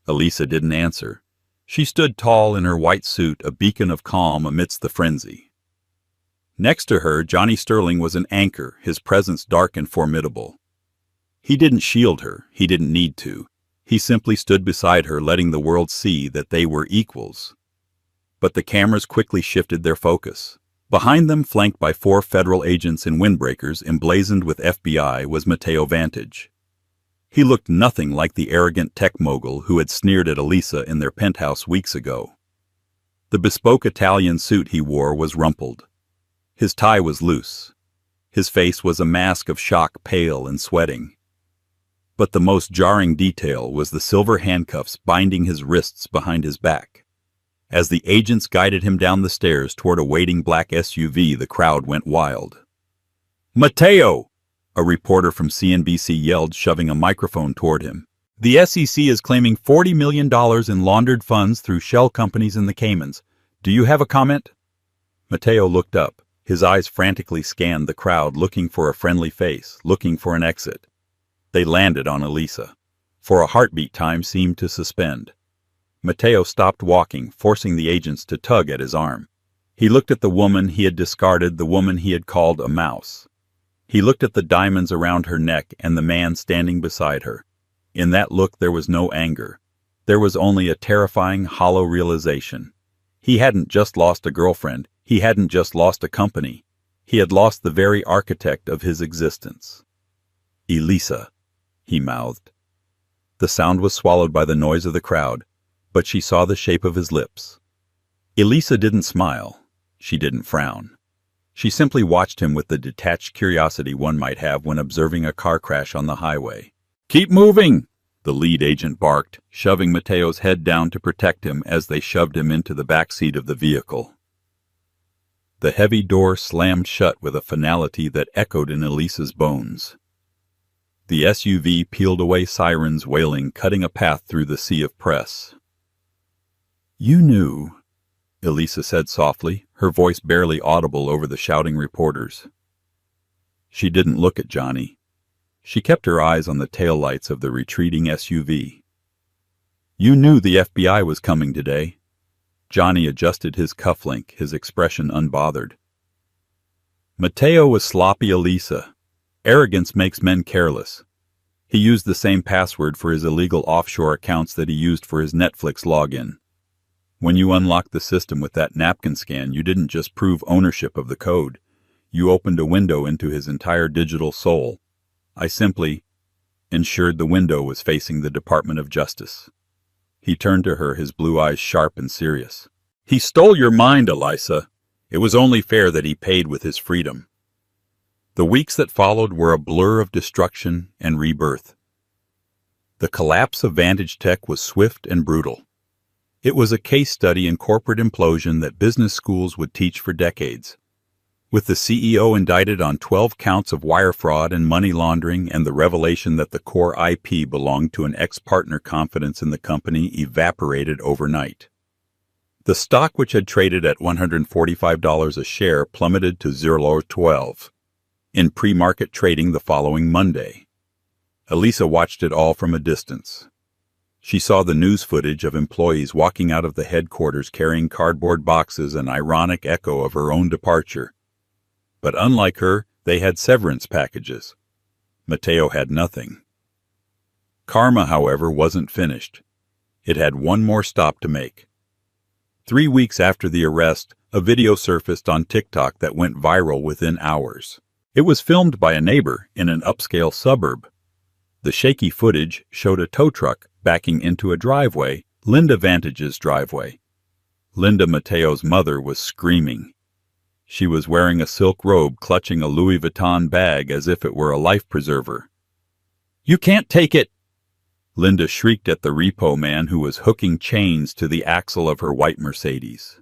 Elisa didn't answer. She stood tall in her white suit, a beacon of calm amidst the frenzy. Next to her, Johnny Sterling was an anchor, his presence dark and formidable. He didn't shield her, he didn't need to. He simply stood beside her, letting the world see that they were equals. But the cameras quickly shifted their focus. Behind them, flanked by 4 federal agents in windbreakers emblazoned with FBI, was Mateo Vantage. He looked nothing like the arrogant tech mogul who had sneered at Elisa in their penthouse weeks ago. The bespoke Italian suit he wore was rumpled. His tie was loose. His face was a mask of shock, pale and sweating. But the most jarring detail was the silver handcuffs binding his wrists behind his back. As the agents guided him down the stairs toward a waiting black SUV, the crowd went wild. "Mateo!" a reporter from CNBC yelled, shoving a microphone toward him. "The SEC is claiming $40 million in laundered funds through shell companies in the Caymans. Do you have a comment?" Mateo looked up. His eyes frantically scanned the crowd, looking for a friendly face, looking for an exit. They landed on Elisa. For a heartbeat, time seemed to suspend. Mateo stopped walking, forcing the agents to tug at his arm. He looked at the woman he had discarded, the woman he had called a mouse. He looked at the diamonds around her neck and the man standing beside her. In that look there was no anger. There was only a terrifying, hollow realization. He hadn't just lost a girlfriend. He hadn't just lost a company. He had lost the very architect of his existence. "Elisa," he mouthed. The sound was swallowed by the noise of the crowd, but she saw the shape of his lips. Elisa didn't smile. She didn't frown. She simply watched him with the detached curiosity one might have when observing a car crash on the highway. "Keep moving!" the lead agent barked, shoving Mateo's head down to protect him as they shoved him into the back seat of the vehicle. The heavy door slammed shut with a finality that echoed in Elisa's bones. The SUV peeled away, sirens wailing, cutting a path through the sea of press. "You knew," Elisa said softly, her voice barely audible over the shouting reporters. She didn't look at Johnny. She kept her eyes on the taillights of the retreating SUV. "You knew the FBI was coming today." Johnny adjusted his cufflink, his expression unbothered. Mateo was sloppy, Elisa. Arrogance makes men careless. He used the same password for his illegal offshore accounts that he used for his Netflix login. When you unlocked the system with that napkin scan, you didn't just prove ownership of the code. You opened a window into his entire digital soul. I simply ensured the window was facing the Department of Justice. He turned to her, his blue eyes sharp and serious. "He stole your mind, Elisa. It was only fair that he paid with his freedom." The weeks that followed were a blur of destruction and rebirth. The collapse of Vantage Tech was swift and brutal. It was a case study in corporate implosion that business schools would teach for decades. With the CEO indicted on 12 counts of wire fraud and money laundering, and the revelation that the core IP belonged to an ex-partner, confidence in the company evaporated overnight. The stock, which had traded at $145 a share, plummeted to $0.12 in pre-market trading the following Monday. Elisa watched it all from a distance. She saw the news footage of employees walking out of the headquarters carrying cardboard boxes, an ironic echo of her own departure. But unlike her, they had severance packages. Mateo had nothing. Karma, however, wasn't finished. It had one more stop to make. 3 weeks after the arrest, a video surfaced on TikTok that went viral within hours. It was filmed by a neighbor in an upscale suburb. The shaky footage showed a tow truck backing into a driveway, Linda Vantage's driveway. Linda, Mateo's mother, was screaming. She was wearing a silk robe, clutching a Louis Vuitton bag as if it were a life preserver. "You can't take it!" Linda shrieked at the repo man who was hooking chains to the axle of her white Mercedes.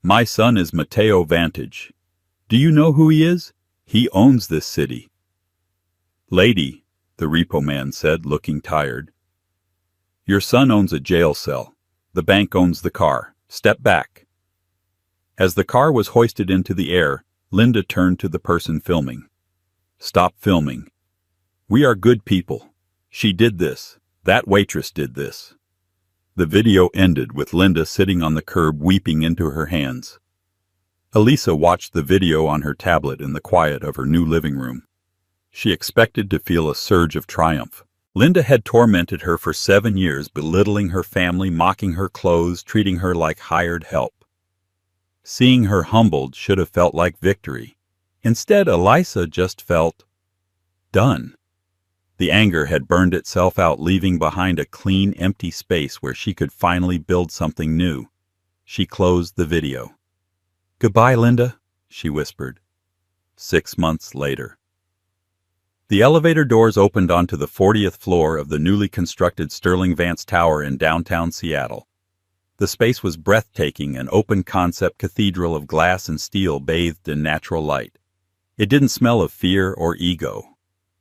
"My son is Mateo Vantage. Do you know who he is? He owns this city." "Lady," the repo man said, looking tired, "your son owns a jail cell. The bank owns the car. Step back." As the car was hoisted into the air, Linda turned to the person filming. "Stop filming. We are good people. She did this. That waitress did this." The video ended with Linda sitting on the curb weeping into her hands. Elisa watched the video on her tablet in the quiet of her new living room. She expected to feel a surge of triumph. Linda had tormented her for 7 years, belittling her family, mocking her clothes, treating her like hired help. Seeing her humbled should have felt like victory. Instead, Elisa just felt done. The anger had burned itself out, leaving behind a clean, empty space where she could finally build something new. She closed the video. "Goodbye, Linda," she whispered. 6 months later. The elevator doors opened onto the 40th floor of the newly constructed Sterling Vance Tower in downtown Seattle. The space was breathtaking, an open-concept cathedral of glass and steel bathed in natural light. It didn't smell of fear or ego.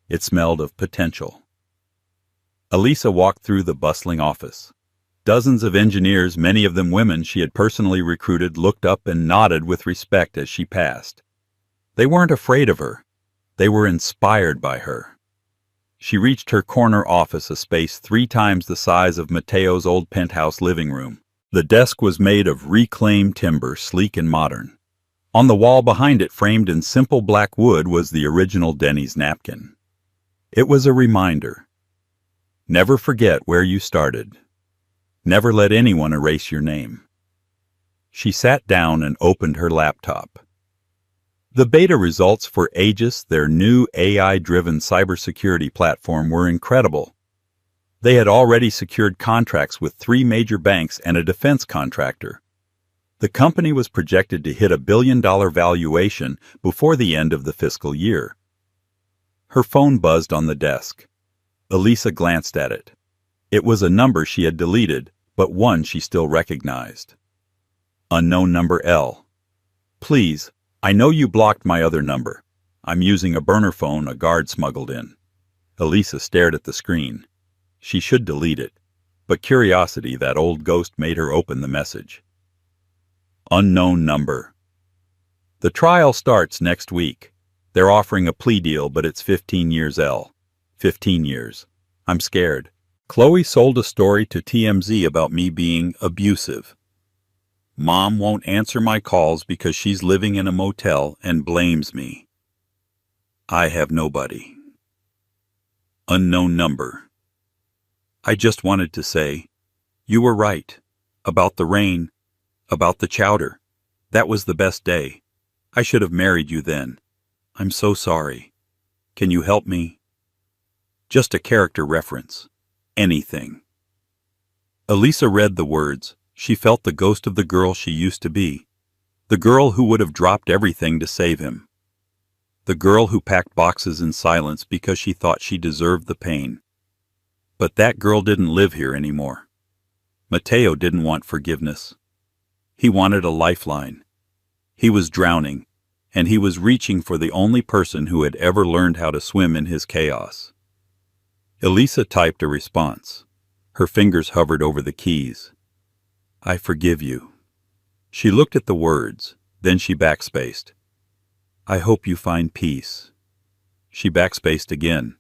It smelled of potential. Elisa walked through the bustling office. Dozens of engineers, many of them women she had personally recruited, looked up and nodded with respect as she passed. They weren't afraid of her. They were inspired by her. She reached her corner office, a space 3 times the size of Mateo's old penthouse living room. The desk was made of reclaimed timber, sleek and modern. On the wall behind it, framed in simple black wood, was the original Denny's napkin. It was a reminder. Never forget where you started. Never let anyone erase your name. She sat down and opened her laptop. The beta results for Aegis, their new AI-driven cybersecurity platform, were incredible. They had already secured contracts with 3 major banks and a defense contractor. The company was projected to hit $1 billion valuation before the end of the fiscal year. Her phone buzzed on the desk. Elisa glanced at it. It was a number she had deleted, but one she still recognized. Unknown number L. "Please, I know you blocked my other number. I'm using a burner phone a guard smuggled in." Elisa stared at the screen. She should delete it, but curiosity, that old ghost, made her open the message. Unknown number. "The trial starts next week. They're offering a plea deal, but it's 15 years L. 15 years. I'm scared. Chloe sold a story to TMZ about me being abusive. Mom won't answer my calls because she's living in a motel and blames me. I have nobody. Unknown number. I just wanted to say, you were right. About the rain. About the chowder. That was the best day. I should have married you then. I'm so sorry. Can you help me? Just a character reference. Anything." Elisa read the words. She felt the ghost of the girl she used to be. The girl who would have dropped everything to save him. The girl who packed boxes in silence because she thought she deserved the pain. But that girl didn't live here anymore. Mateo didn't want forgiveness. He wanted a lifeline. He was drowning, and he was reaching for the only person who had ever learned how to swim in his chaos. Elisa typed a response. Her fingers hovered over the keys. "I forgive you. She looked at the words, then she backspaced. I hope you find peace. She backspaced again.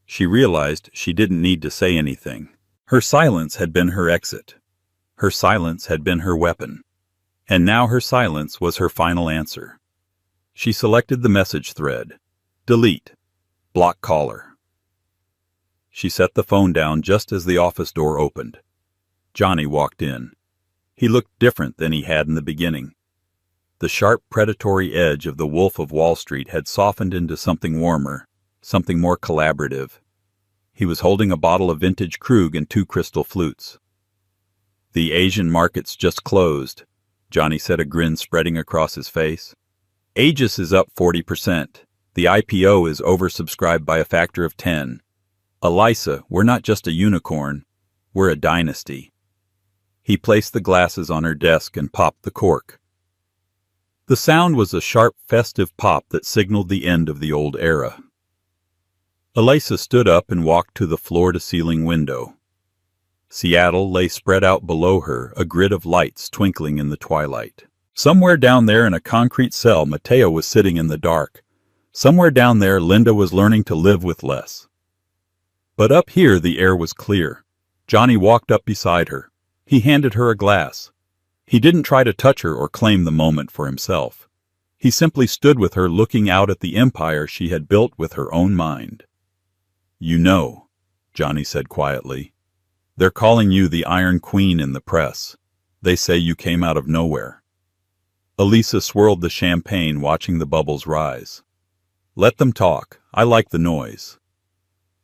She realized she didn't need to say anything. Her silence had been her exit. Her silence had been her weapon. And now her silence was her final answer. She selected the message thread. Delete. Block caller. She set the phone down just as the office door opened. Johnny walked in. He looked different than he had in the beginning. The sharp predatory edge of the Wolf of Wall Street had softened into something warmer, something more collaborative. He was holding a bottle of vintage Krug and 2 crystal flutes. The Asian market's just closed, Johnny said, a grin spreading across his face. Aegis is up 40%. The IPO is oversubscribed by a factor of 10. Elisa, we're not just a unicorn, we're a dynasty. He placed the glasses on her desk and popped the cork. The sound was a sharp, festive pop that signaled the end of the old era. Elisa stood up and walked to the floor-to-ceiling window. Seattle lay spread out below her, a grid of lights twinkling in the twilight. Somewhere down there in a concrete cell, Mateo was sitting in the dark. Somewhere down there, Linda was learning to live with less. But up here, the air was clear. Johnny walked up beside her. He handed her a glass. He didn't try to touch her or claim the moment for himself. He simply stood with her, looking out at the empire she had built with her own mind. You know, Johnny said quietly, they're calling you the Iron Queen in the press. They say you came out of nowhere. Elisa swirled the champagne, watching the bubbles rise. Let them talk. I like the noise.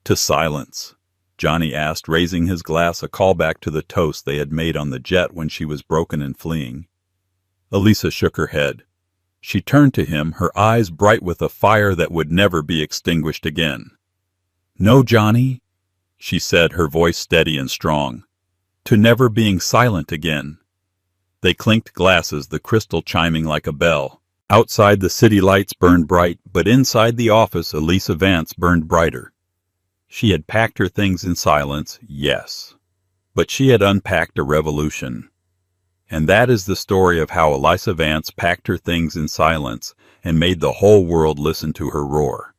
To silence, Johnny asked, raising his glass, a callback to the toast they had made on the jet when she was broken and fleeing. Elisa shook her head. She turned to him, her eyes bright with a fire that would never be extinguished again. No, Johnny, she said, her voice steady and strong. To never being silent again. They clinked glasses, the crystal chiming like a bell. Outside, the city lights burned bright, but inside the office, Elisa Vance burned brighter. She had packed her things in silence, yes, but she had unpacked a revolution. And that is the story of how Elisa Vance packed her things in silence and made the whole world listen to her roar.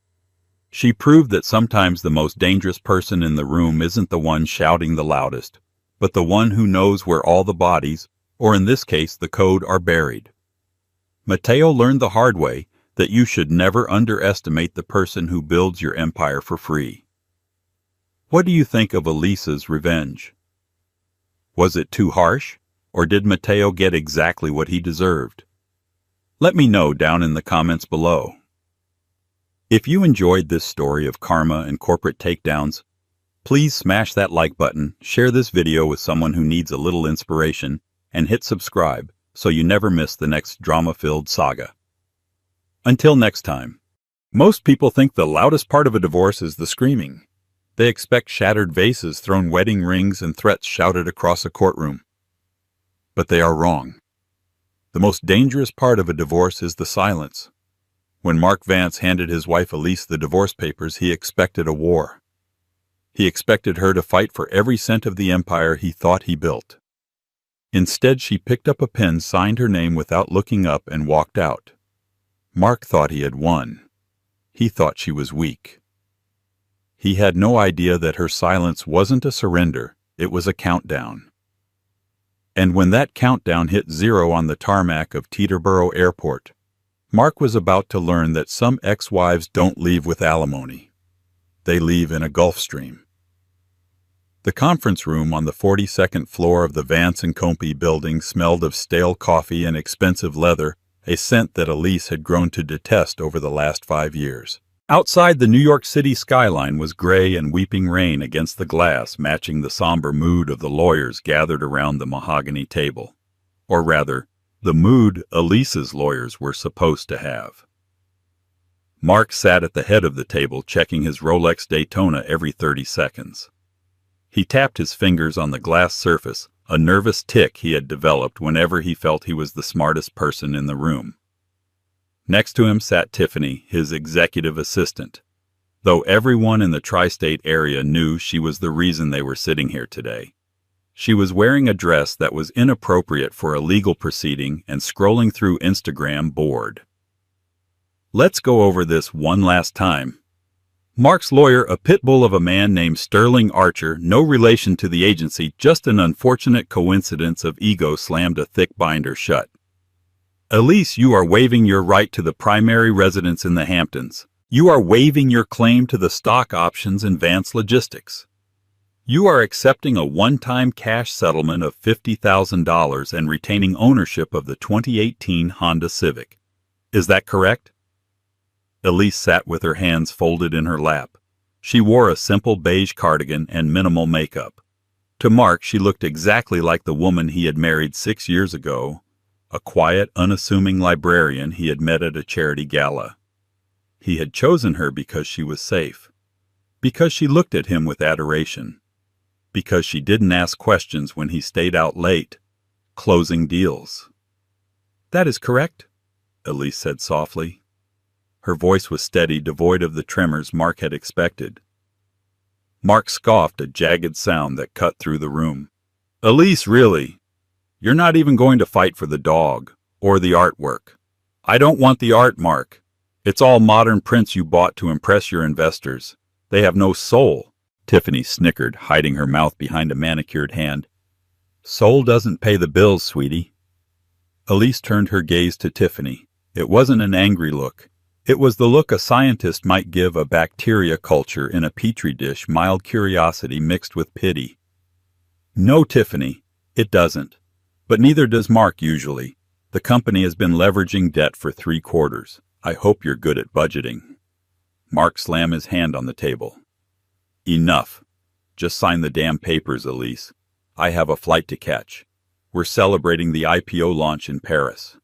She proved that sometimes the most dangerous person in the room isn't the one shouting the loudest, but the one who knows where all the bodies, or in this case the code, are buried. Mateo learned the hard way that you should never underestimate the person who builds your empire for free. What do you think of Elisa's revenge? Was it too harsh, or did Mateo get exactly what he deserved? Let me know down in the comments below. If you enjoyed this story of karma and corporate takedowns, please smash that like button, share this video with someone who needs a little inspiration, and hit subscribe so you never miss the next drama-filled saga. Until next time. Most people think the loudest part of a divorce is the screaming. They expect shattered vases, thrown wedding rings, and threats shouted across a courtroom. But they are wrong. The most dangerous part of a divorce is the silence. When Mark Vance handed his wife Elise the divorce papers, he expected a war. He expected her to fight for every cent of the empire he thought he built. Instead, she picked up a pen, signed her name without looking up, and walked out. Mark thought he had won. He thought she was weak. He had no idea that her silence wasn't a surrender, it was a countdown. And when that countdown hit 0 on the tarmac of Teterboro Airport, Mark was about to learn that some ex-wives don't leave with alimony. They leave in a Gulf Stream. The conference room on the 42nd floor of the Vance & Compey building smelled of stale coffee and expensive leather, a scent that Elise had grown to detest over the last 5 years. Outside, the New York City skyline was gray and weeping rain against the glass, matching the somber mood of the lawyers gathered around the mahogany table. Or rather, the mood Elise's lawyers were supposed to have. Mark sat at the head of the table, checking his Rolex Daytona every 30 seconds. He tapped his fingers on the glass surface, a nervous tic he had developed whenever he felt he was the smartest person in the room. Next to him sat Tiffany, his executive assistant, though everyone in the tri-state area knew she was the reason they were sitting here today. She was wearing a dress that was inappropriate for a legal proceeding and scrolling through Instagram bored. Let's go over this one last time. Mark's lawyer, a pit bull of a man named Sterling Archer, no relation to the agency, just an unfortunate coincidence of ego, slammed a thick binder shut. Elise, you are waiving your right to the primary residence in the Hamptons. You are waiving your claim to the stock options in Vance Logistics. You are accepting a one-time cash settlement of $50,000 and retaining ownership of the 2018 Honda Civic. Is that correct? Elise sat with her hands folded in her lap. She wore a simple beige cardigan and minimal makeup. To Mark, she looked exactly like the woman he had married 6 years ago, a quiet, unassuming librarian he had met at a charity gala. He had chosen her because she was safe, because she looked at him with adoration, because she didn't ask questions when he stayed out late, closing deals. "That is correct," Elise said softly. Her voice was steady, devoid of the tremors Mark had expected. Mark scoffed, a jagged sound that cut through the room. "Elise, really? You're not even going to fight for the dog, or the artwork." "I don't want the art, Mark. It's all modern prints you bought to impress your investors. They have no soul." Tiffany snickered, hiding her mouth behind a manicured hand. "Soul doesn't pay the bills, sweetie." Elise turned her gaze to Tiffany. It wasn't an angry look. It was the look a scientist might give a bacteria culture in a petri dish, mild curiosity mixed with pity. "No, Tiffany, it doesn't. But neither does Mark usually. The company has been leveraging debt for 3 quarters. I hope you're good at budgeting." Mark slammed his hand on the table. "Enough. Just sign the damn papers, Elise. I have a flight to catch. We're celebrating the IPO launch in Paris."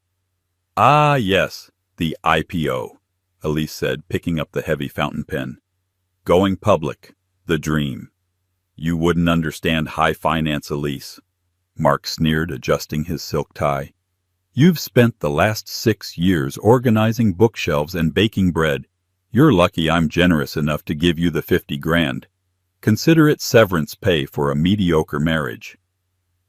"Ah, yes, the IPO," Elise said, picking up the heavy fountain pen. "Going public. The dream. You wouldn't understand high finance, Elise," Mark sneered, adjusting his silk tie. "You've spent the last 6 years organizing bookshelves and baking bread. You're lucky I'm generous enough to give you the 50 grand. Consider it severance pay for a mediocre marriage."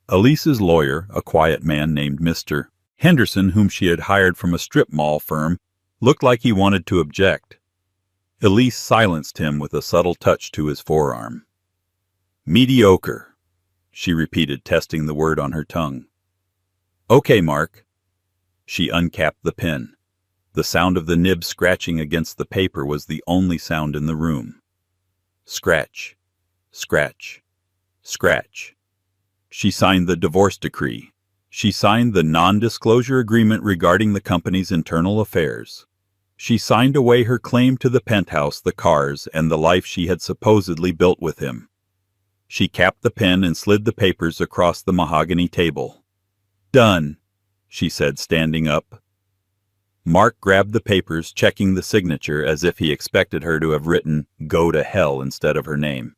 Elise's lawyer, a quiet man named Mr. Henderson, whom she had hired from a strip mall firm, looked like he wanted to object. Elise silenced him with a subtle touch to his forearm. "Mediocre," she repeated, testing the word on her tongue. "Okay, Mark." She uncapped the pen. The sound of the nib scratching against the paper was the only sound in the room. Scratch, scratch, scratch. She signed the divorce decree. She signed the non-disclosure agreement regarding the company's internal affairs. She signed away her claim to the penthouse, the cars, and the life she had supposedly built with him. She capped the pen and slid the papers across the mahogany table. "Done," she said, standing up. Mark grabbed the papers, checking the signature as if he expected her to have written "Go to hell" instead of her name.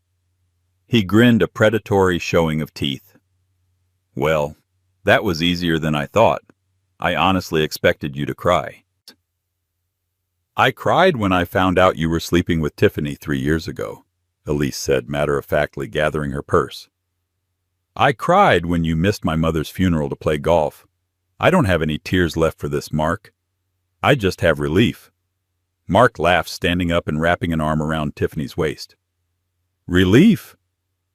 He grinned, a predatory showing of teeth. "Well, that was easier than I thought. I honestly expected you to cry." "I cried when I found out you were sleeping with Tiffany 3 years ago," Elise said matter-of-factly, gathering her purse. "I cried when you missed my mother's funeral to play golf. I don't have any tears left for this, Mark. I just have relief." Mark laughed, standing up and wrapping an arm around Tiffany's waist. "Relief?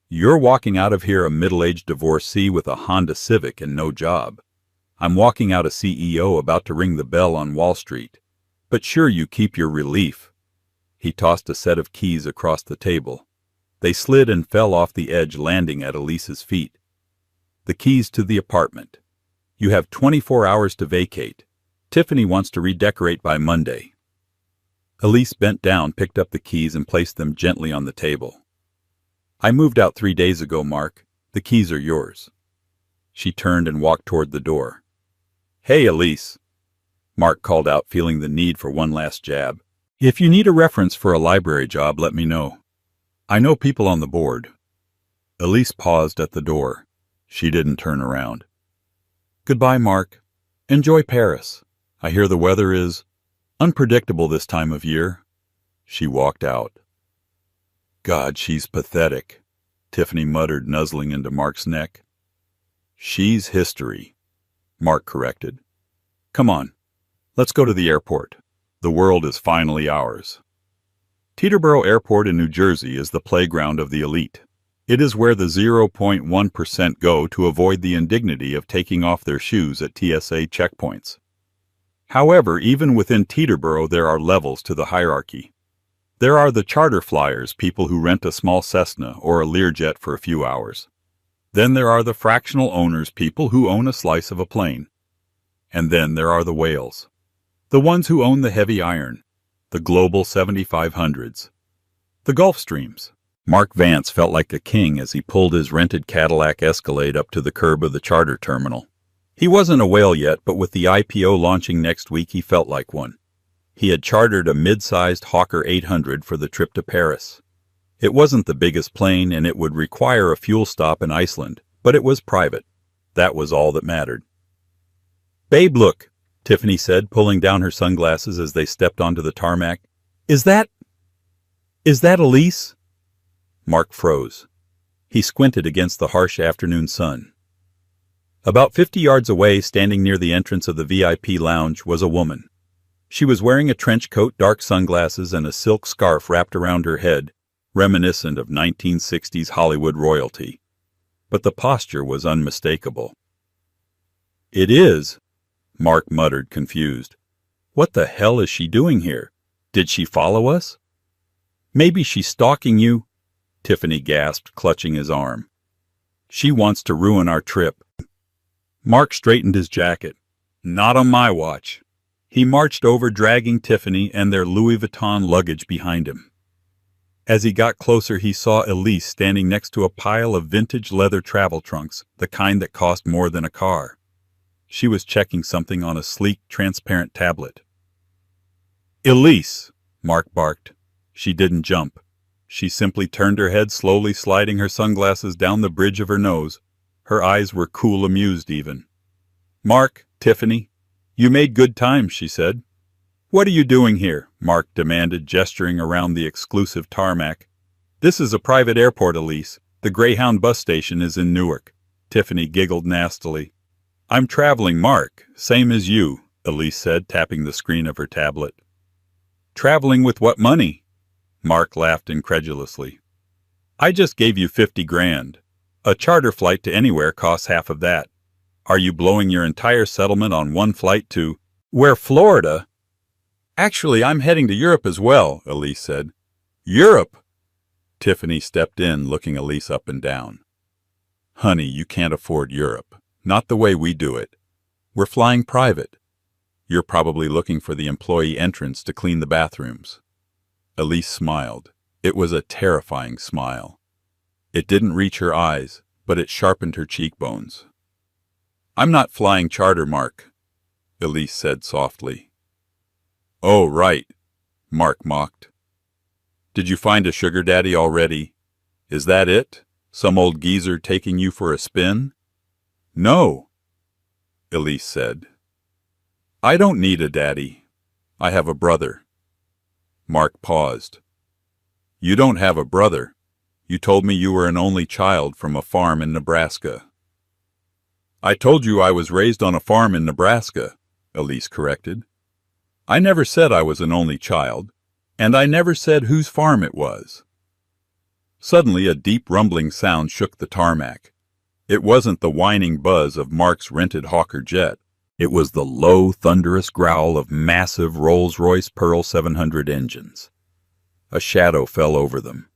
You're walking out of here a middle-aged divorcee with a Honda Civic and no job. I'm walking out a CEO about to ring the bell on Wall Street. But sure, you keep your relief." He tossed a set of keys across the table. They slid and fell off the edge, landing at Elise's feet. "The keys to the apartment. You have 24 hours to vacate. Tiffany wants to redecorate by Monday." Elise bent down, picked up the keys, and placed them gently on the table. "I moved out 3 days ago, Mark. The keys are yours." She turned and walked toward the door. "Hey, Elise," Mark called out, feeling the need for one last jab. "If you need a reference for a library job, let me know. I know people on the board." Elise paused at the door. She didn't turn around. "Goodbye, Mark. Enjoy Paris. I hear the weather is unpredictable this time of year." She walked out. God, she's pathetic. Tiffany muttered, nuzzling into Mark's neck. She's history, Mark corrected. Come on, let's go to the airport. The world is finally ours. Teterboro Airport in New Jersey is the playground of the elite. It is where the 0.1% go to avoid the indignity of taking off their shoes at TSA checkpoints. However, even within Teterboro there are levels to the hierarchy. There are the charter flyers, people who rent a small Cessna or a Learjet for a few hours. Then there are the fractional owners, people who own a slice of a plane. And then there are the whales. The ones who own the heavy iron, the global 7500s. The Gulfstreams. Mark Vance felt like a king as he pulled his rented Cadillac Escalade up to the curb of the charter terminal. He wasn't a whale yet, but with the IPO launching next week, he felt like one. He had chartered a mid-sized Hawker 800 for the trip to Paris. It wasn't the biggest plane, and it would require a fuel stop in Iceland, but it was private. That was all that mattered. "Babe, look," Tiffany said, pulling down her sunglasses as they stepped onto the tarmac. Is that Elise?" Mark froze. He squinted against the harsh afternoon sun. About 50 yards away, standing near the entrance of the VIP lounge, was a woman. She was wearing a trench coat, dark sunglasses, and a silk scarf wrapped around her head, reminiscent of 1960s Hollywood royalty. But the posture was unmistakable. "It is," Mark muttered, confused. "What the hell is she doing here? Did she follow us?" "Maybe she's stalking you," Tiffany gasped, clutching his arm. "She wants to ruin our trip." Mark straightened his jacket. "Not on my watch." He marched over, dragging Tiffany and their Louis Vuitton luggage behind him. As he got closer, he saw Elise standing next to a pile of vintage leather travel trunks, the kind that cost more than a car. She was checking something on a sleek, transparent tablet. "Elise!" Mark barked. She didn't jump. She simply turned her head, slowly sliding her sunglasses down the bridge of her nose. Her eyes were cool, amused even. "Mark, Tiffany, you made good time," she said. "What are you doing here?" Mark demanded, gesturing around the exclusive tarmac. "This is a private airport, Elise. The Greyhound bus station is in Newark." Tiffany giggled nastily. "I'm traveling, Mark, same as you," Elise said, tapping the screen of her tablet. "Traveling with what money?" Mark laughed incredulously. "I just gave you 50 grand. A charter flight to anywhere costs half of that. Are you blowing your entire settlement on one flight to, where, Florida?" "Actually, I'm heading to Europe as well," Elise said. "Europe?" Tiffany stepped in, looking Elise up and down. "Honey, you can't afford Europe. Not the way we do it. We're flying private. You're probably looking for the employee entrance to clean the bathrooms." Elise smiled. It was a terrifying smile. It didn't reach her eyes, but it sharpened her cheekbones. "I'm not flying charter, Mark," Elise said softly. "Oh, right," Mark mocked. "Did you find a sugar daddy already? Is that it? Some old geezer taking you for a spin?" "No," Elise said. "I don't need a daddy. I have a brother." Mark paused. "You don't have a brother. You told me you were an only child from a farm in Nebraska." "I told you I was raised on a farm in Nebraska," Elise corrected. "I never said I was an only child, and I never said whose farm it was." Suddenly a deep rumbling sound shook the tarmac. It wasn't the whining buzz of Mark's rented Hawker jet. It was the low, thunderous growl of massive Rolls-Royce Pearl 700 engines. A shadow fell over them.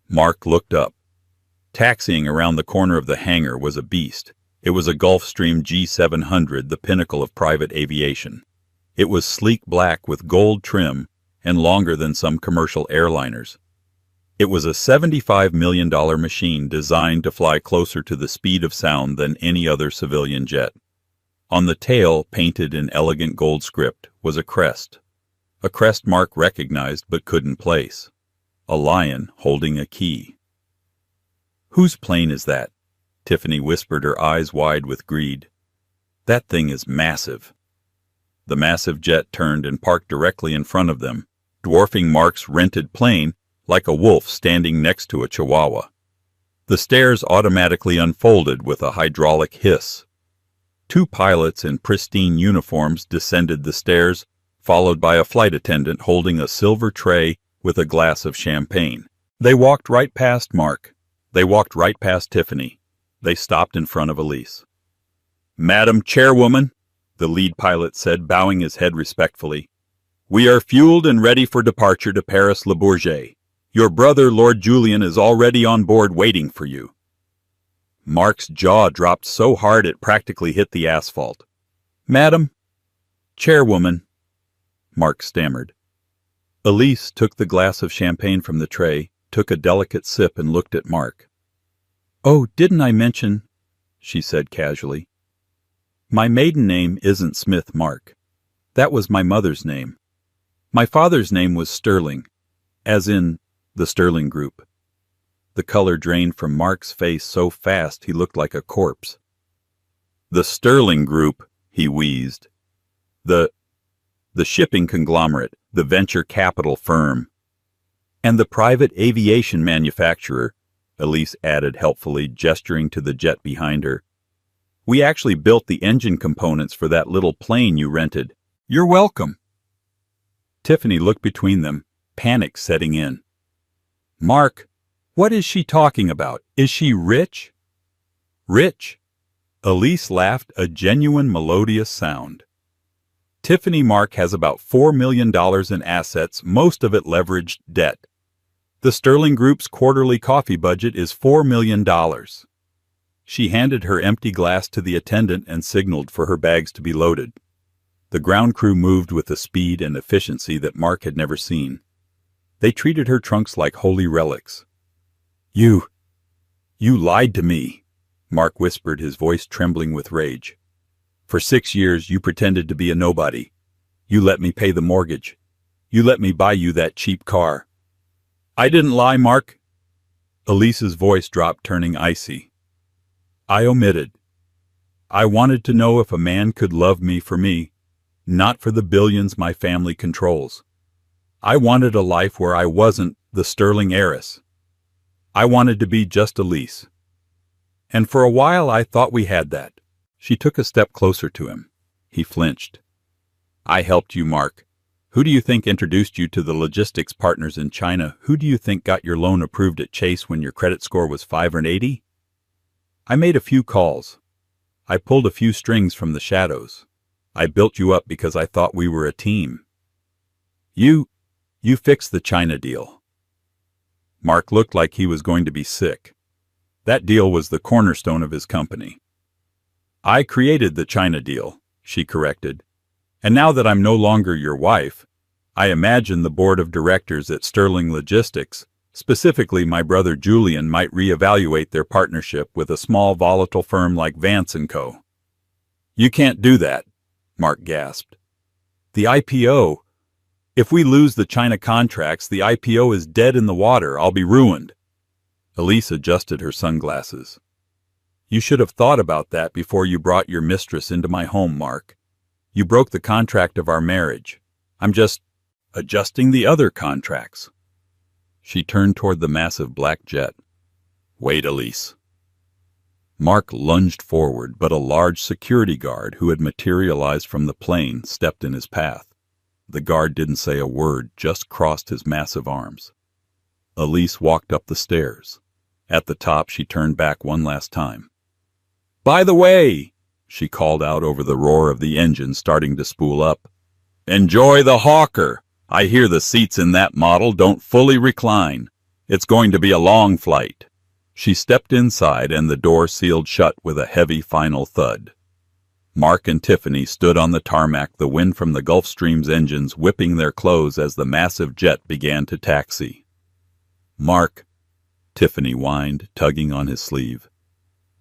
Mark looked up. Taxiing around the corner of the hangar was a beast. It was a Gulfstream G700, the pinnacle of private aviation. It was sleek black with gold trim and longer than some commercial airliners. It was a $75 million machine designed to fly closer to the speed of sound than any other civilian jet. On the tail, painted in elegant gold script, was a crest Mark recognized but couldn't place. A lion holding a key. "Whose plane is that?" Tiffany whispered, her eyes wide with greed. "That thing is massive." The massive jet turned and parked directly in front of them, dwarfing Mark's rented plane like a wolf standing next to a chihuahua. The stairs automatically unfolded with a hydraulic hiss. Two pilots in pristine uniforms descended the stairs, followed by a flight attendant holding a silver tray with a glass of champagne. They walked right past Mark. They walked right past Tiffany. They stopped in front of Elise. "Madam Chairwoman," the lead pilot said, bowing his head respectfully, "we are fueled and ready for departure to Paris Le Bourget. Your brother, Lord Julian, is already on board waiting for you." Mark's jaw dropped so hard it practically hit the asphalt. "Madam Chairwoman," Mark stammered. Elise took the glass of champagne from the tray, took a delicate sip, and looked at Mark. "Oh, didn't I mention," she said casually, "my maiden name isn't Smith Mark. That was my mother's name. My father's name was Sterling, as in the Sterling Group." The color drained from Mark's face so fast he looked like a corpse. "The Sterling Group," he wheezed. The shipping conglomerate, the venture capital firm, and the private aviation manufacturer," Elise added helpfully, gesturing to the jet behind her. "We actually built the engine components for that little plane you rented. You're welcome." Tiffany looked between them, panic setting in. "Mark, what is she talking about? Is she rich?" "Rich?" Elise laughed, a genuine melodious sound. "Tiffany Mark has about $4 million in assets, most of it leveraged debt. The Sterling Group's quarterly coffee budget is $4 million. She handed her empty glass to the attendant and signaled for her bags to be loaded. The ground crew moved with a speed and efficiency that Mark had never seen. They treated her trunks like holy relics. You lied to me," Mark whispered, his voice trembling with rage. "For 6 years you pretended to be a nobody. You let me pay the mortgage. You let me buy you that cheap car." "I didn't lie, Mark." Elise's voice dropped, turning icy. "I omitted. I wanted to know if a man could love me for me, not for the billions my family controls. I wanted a life where I wasn't the Sterling heiress. I wanted to be just Elise. And for a while I thought we had that." She took a step closer to him. He flinched. "I helped you, Mark. Who do you think introduced you to the logistics partners in China? Who do you think got your loan approved at Chase when your credit score was 580? I made a few calls. I pulled a few strings from the shadows. I built you up because I thought we were a team. You fixed the China deal." Mark looked like he was going to be sick. That deal was the cornerstone of his company. "I created the China deal," she corrected. "And now that I'm no longer your wife, I imagine the board of directors at Sterling Logistics, specifically my brother Julian, might reevaluate their partnership with a small volatile firm like Vance & Co." "You can't do that," Mark gasped. "The IPO. If we lose the China contracts, the IPO is dead in the water. I'll be ruined." Elise adjusted her sunglasses. "You should have thought about that before you brought your mistress into my home, Mark. You broke the contract of our marriage. I'm just adjusting the other contracts." She turned toward the massive black jet. "Wait, Elise." Mark lunged forward, but a large security guard who had materialized from the plane stepped in his path. The guard didn't say a word, just crossed his massive arms. Elise walked up the stairs. At the top, she turned back one last time. "By the way," she called out over the roar of the engine starting to spool up, "enjoy the Hawker. I hear the seats in that model don't fully recline. It's going to be a long flight." She stepped inside and the door sealed shut with a heavy final thud. Mark and Tiffany stood on the tarmac, the wind from the Gulfstream's engines whipping their clothes as the massive jet began to taxi. "Mark," Tiffany whined, tugging on his sleeve.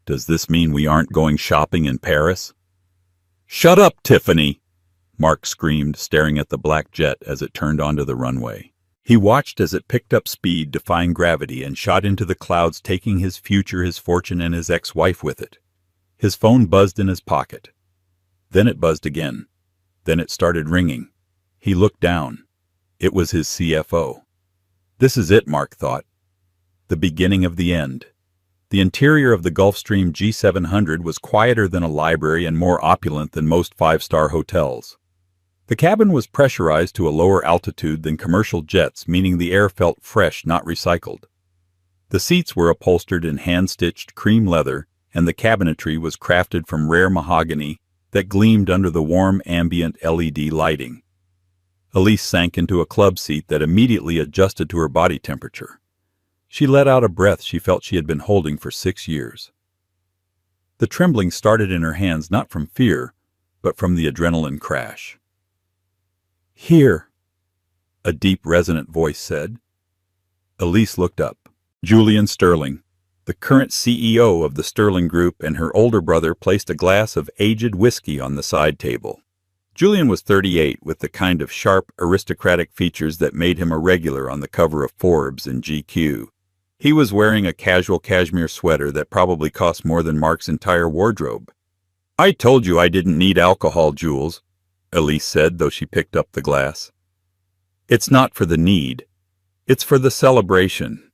"Does this mean we aren't going shopping in Paris?" "Shut up, Tiffany!" Mark screamed, staring at the black jet as it turned onto the runway. He watched as it picked up speed, defying gravity, and shot into the clouds, taking his future, his fortune, and his ex-wife with it. His phone buzzed in his pocket. Then it buzzed again. Then it started ringing. He looked down. It was his CFO. This is it, Mark thought. The beginning of the end. The interior of the Gulfstream G700 was quieter than a library and more opulent than most five-star hotels. The cabin was pressurized to a lower altitude than commercial jets, meaning the air felt fresh, not recycled. The seats were upholstered in hand-stitched cream leather, and the cabinetry was crafted from rare mahogany that gleamed under the warm ambient LED lighting. Elise sank into a club seat that immediately adjusted to her body temperature. She let out a breath she felt she had been holding for 6 years. The trembling started in her hands not from fear, but from the adrenaline crash. "Here," a deep, resonant voice said. Elise looked up. Julian Sterling, the current CEO of the Sterling Group, and her older brother placed a glass of aged whiskey on the side table. Julian was 38, with the kind of sharp, aristocratic features that made him a regular on the cover of Forbes and GQ. He was wearing a casual cashmere sweater that probably cost more than Mark's entire wardrobe. "I told you I didn't need alcohol, Jules," Elise said, though she picked up the glass. "It's not for the need. It's for the celebration,"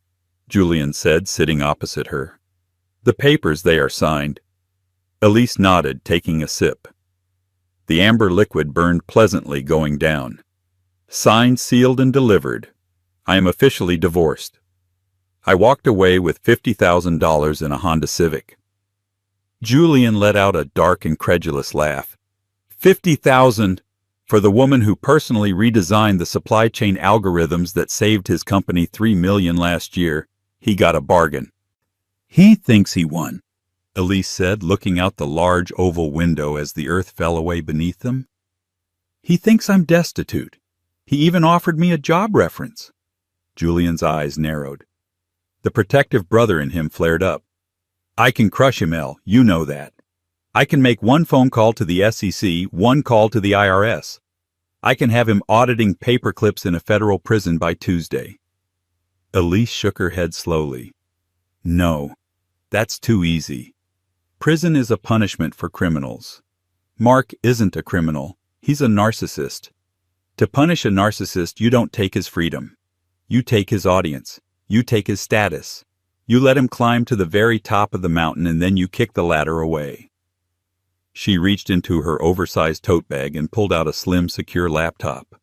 Julian said, sitting opposite her. "The papers, they are signed." Elise nodded, taking a sip. The amber liquid burned pleasantly going down. "Signed, sealed, and delivered. I am officially divorced. I walked away with $50,000 in a Honda Civic." Julian let out a dark, incredulous laugh. $50,000 for the woman who personally redesigned the supply chain algorithms that saved his company $3 million last year. He got a bargain. "He thinks he won," Elise said, looking out the large oval window as the earth fell away beneath them. "He thinks I'm destitute. He even offered me a job reference." Julian's eyes narrowed. The protective brother in him flared up. "I can crush him, Elle. You know that. I can make one phone call to the SEC, one call to the IRS. I can have him auditing paper clips in a federal prison by Tuesday." Elise shook her head slowly. "No, that's too easy. Prison is a punishment for criminals. Mark isn't a criminal. He's a narcissist. To punish a narcissist, you don't take his freedom. You take his audience. You take his status. You let him climb to the very top of the mountain, and then you kick the ladder away." She reached into her oversized tote bag and pulled out a slim, secure laptop.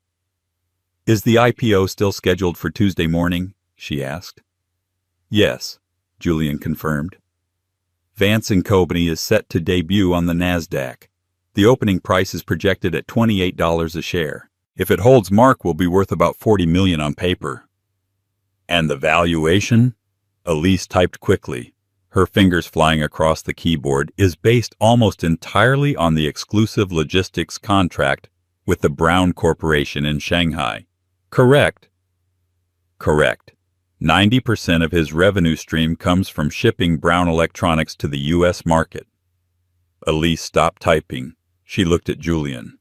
"Is the IPO still scheduled for Tuesday morning?" she asked. "Yes," Julian confirmed. "Vance & Company is set to debut on the NASDAQ. The opening price is projected at $28 a share. If it holds, Mark will be worth about $40 million on paper." "And the valuation?" Elise typed quickly, her fingers flying across the keyboard, "is based almost entirely on the exclusive logistics contract with the Brown Corporation in Shanghai. Correct?" "Correct. 90% of his revenue stream comes from shipping Brown electronics to the U.S. market." Elise stopped typing. She looked at Julian.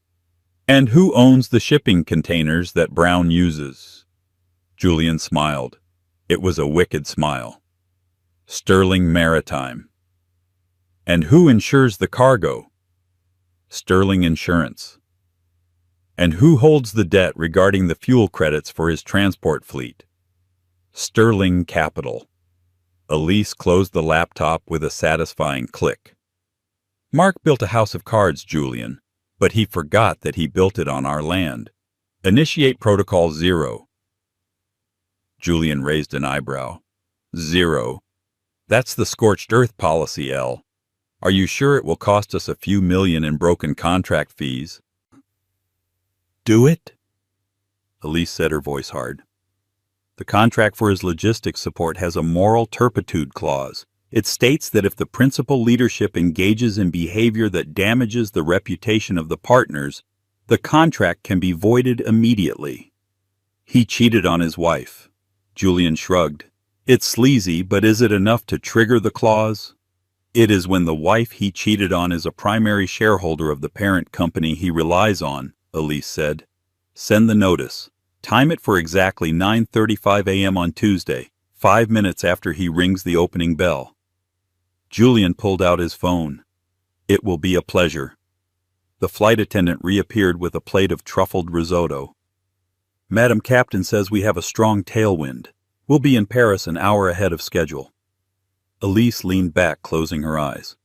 "And who owns the shipping containers that Brown uses?" Julian smiled. It was a wicked smile. "Sterling Maritime." "And who insures the cargo?" "Sterling Insurance." "And who holds the debt regarding the fuel credits for his transport fleet?" "Sterling Capital." Elise closed the laptop with a satisfying click. "Mark built a house of cards, Julian, but he forgot that he built it on our land. Initiate Protocol 0. Julian raised an eyebrow. 0. That's the scorched earth policy, Elle. Are you sure it will cost us a few million in broken contract fees?" "Do it?" Elise said, her voice hard. "The contract for his logistics support has a moral turpitude clause. It states that if the principal leadership engages in behavior that damages the reputation of the partners, the contract can be voided immediately." "He cheated on his wife." Julian shrugged. "It's sleazy, but is it enough to trigger the clause?" "It is when the wife he cheated on is a primary shareholder of the parent company he relies on," Elise said. "Send the notice. Time it for exactly 9:35 a.m. on Tuesday, 5 minutes after he rings the opening bell." Julian pulled out his phone. "It will be a pleasure." The flight attendant reappeared with a plate of truffled risotto. "Madam Captain says we have a strong tailwind. We'll be in Paris an hour ahead of schedule." Elise leaned back, closing her eyes.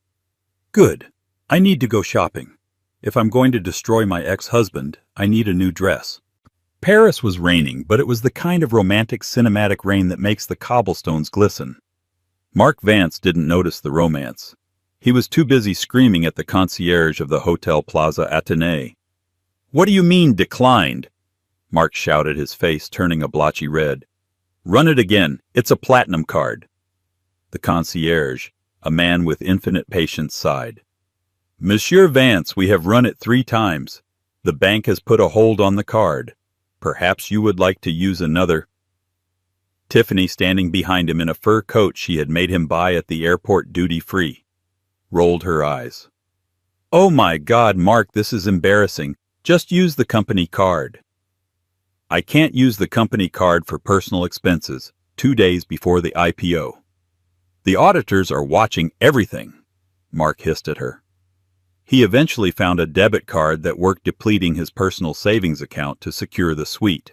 Good. I need to go shopping. If I'm going to destroy my ex-husband, I need a new dress. Paris was raining, but it was the kind of romantic cinematic rain that makes the cobblestones glisten. Mark Vance didn't notice the romance. He was too busy screaming at the concierge of the Hotel Plaza Athénée. "What do you mean, declined?" Mark shouted, his face turning a blotchy red. "Run it again. It's a platinum card." The concierge, a man with infinite patience, sighed. "Monsieur Vance, we have run it 3 times. The bank has put a hold on the card. Perhaps you would like to use another." Tiffany, standing behind him in a fur coat she had made him buy at the airport duty-free, rolled her eyes. "Oh my God, Mark, this is embarrassing. Just use the company card." "I can't use the company card for personal expenses 2 days before the IPO. The auditors are watching everything," Mark hissed at her. He eventually found a debit card that worked, depleting his personal savings account to secure the suite.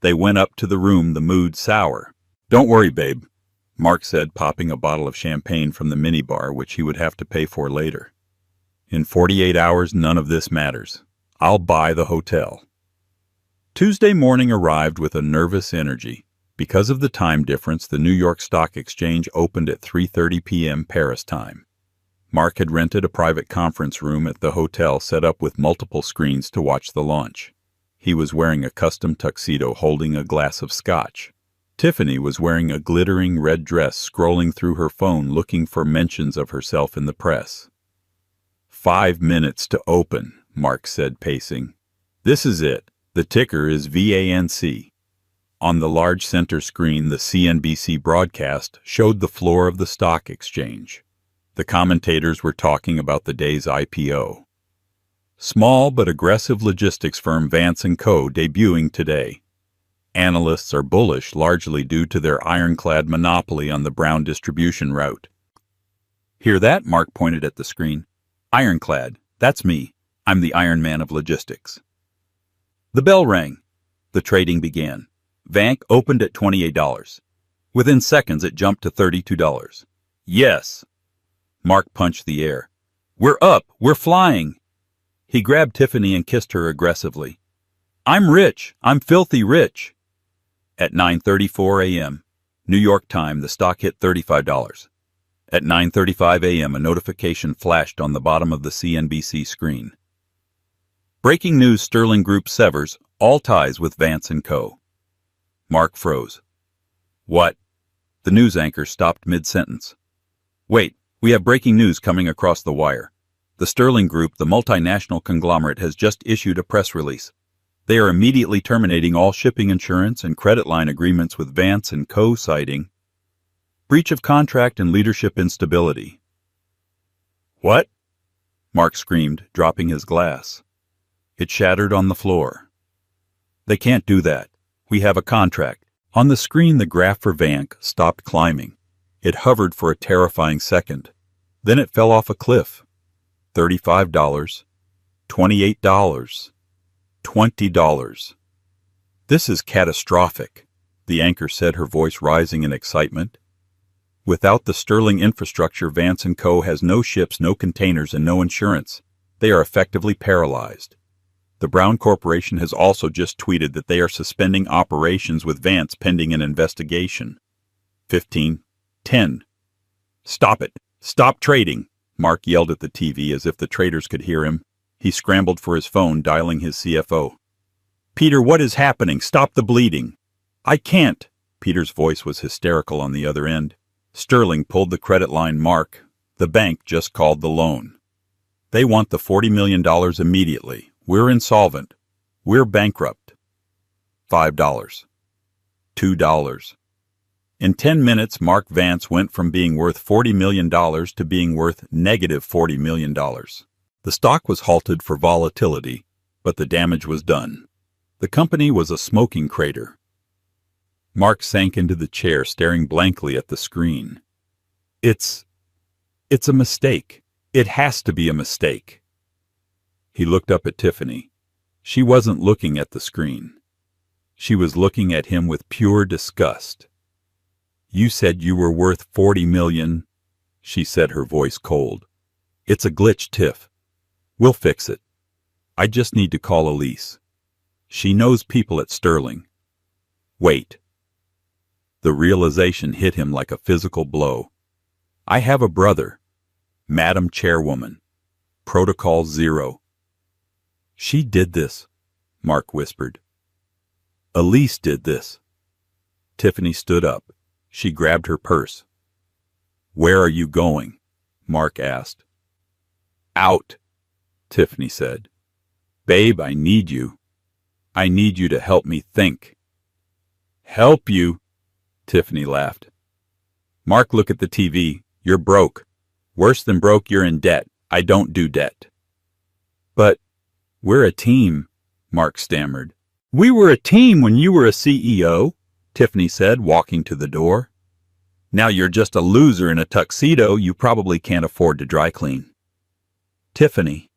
They went up to the room, the mood sour. "Don't worry, babe," Mark said, popping a bottle of champagne from the minibar, which he would have to pay for later. "In 48 hours, none of this matters. I'll buy the hotel." Tuesday morning arrived with a nervous energy. Because of the time difference, the New York Stock Exchange opened at 3:30 p.m. Paris time. Mark had rented a private conference room at the hotel, set up with multiple screens to watch the launch. He was wearing a custom tuxedo, holding a glass of scotch. Tiffany was wearing a glittering red dress, scrolling through her phone looking for mentions of herself in the press. 5 minutes to open, Mark said, pacing. "This is it. The ticker is VANC. On the large center screen, the CNBC broadcast showed the floor of the stock exchange. The commentators were talking about the day's IPO. Small but aggressive logistics firm Vance & Co. debuting today. Analysts are bullish, largely due to their ironclad monopoly on the brown distribution route." "Hear that?" Mark pointed at the screen. "Ironclad. That's me. I'm the Iron Man of logistics." The bell rang. The trading began. Vanc opened at $28. Within seconds, it jumped to $32. "Yes!" Mark punched the air. "We're up! We're flying!" He grabbed Tiffany and kissed her aggressively. "I'm rich! I'm filthy rich!" At 9:34 a.m., New York time, the stock hit $35. At 9:35 a.m., a notification flashed on the bottom of the CNBC screen. "Breaking news, Sterling Group severs all ties with Vance & Co." Mark froze. "What?" The news anchor stopped mid-sentence. "Wait, we have breaking news coming across the wire. The Sterling Group, the multinational conglomerate, has just issued a press release. They are immediately terminating all shipping insurance and credit line agreements with Vance & Co., citing breach of contract and leadership instability." "What?" Mark screamed, dropping his glass. It shattered on the floor. "They can't do that. We have a contract." On the screen, the graph for Vanc stopped climbing. It hovered for a terrifying second. Then it fell off a cliff. $35, $28, $20. "This is catastrophic," the anchor said, her voice rising in excitement. "Without the Sterling infrastructure, Vance & Co. has no ships, no containers, and no insurance. They are effectively paralyzed. The Brown Corporation has also just tweeted that they are suspending operations with Vance pending an investigation. 15:10. "Stop it! Stop trading!" Mark yelled at the TV as if the traders could hear him. He scrambled for his phone, dialing his CFO. "Peter, what is happening? Stop the bleeding." "I can't." Peter's voice was hysterical on the other end. "Sterling pulled the credit line, Mark. The bank just called the loan. They want the $40 million immediately. We're insolvent. We're bankrupt." $5. $2. In 10 minutes, Mark Vance went from being worth $40 million to being worth negative $40 million. The stock was halted for volatility, but the damage was done. The company was a smoking crater. Mark sank into the chair, staring blankly at the screen. It's a mistake. It has to be a mistake." He looked up at Tiffany. She wasn't looking at the screen. She was looking at him with pure disgust. You said you were worth 40 million, she said, her voice cold. It's a glitch, Tiff. We'll fix it. I just need to call Elise. She knows people at Sterling. Wait. The realization hit him like a physical blow. I have a brother, Madam Chairwoman. Protocol 0. She did this, Mark whispered. Elise did this. Tiffany stood up. She grabbed her purse. Where are you going? Mark asked. Out, Tiffany said. Babe, I need you. I need you to help me think. Help you? Tiffany laughed. Mark, look at the TV. You're broke. Worse than broke, you're in debt. I don't do debt. But we're a team, Mark stammered. We were a team when you were a CEO, Tiffany said, walking to the door. Now you're just a loser in a tuxedo you probably can't afford to dry clean. Tiffany,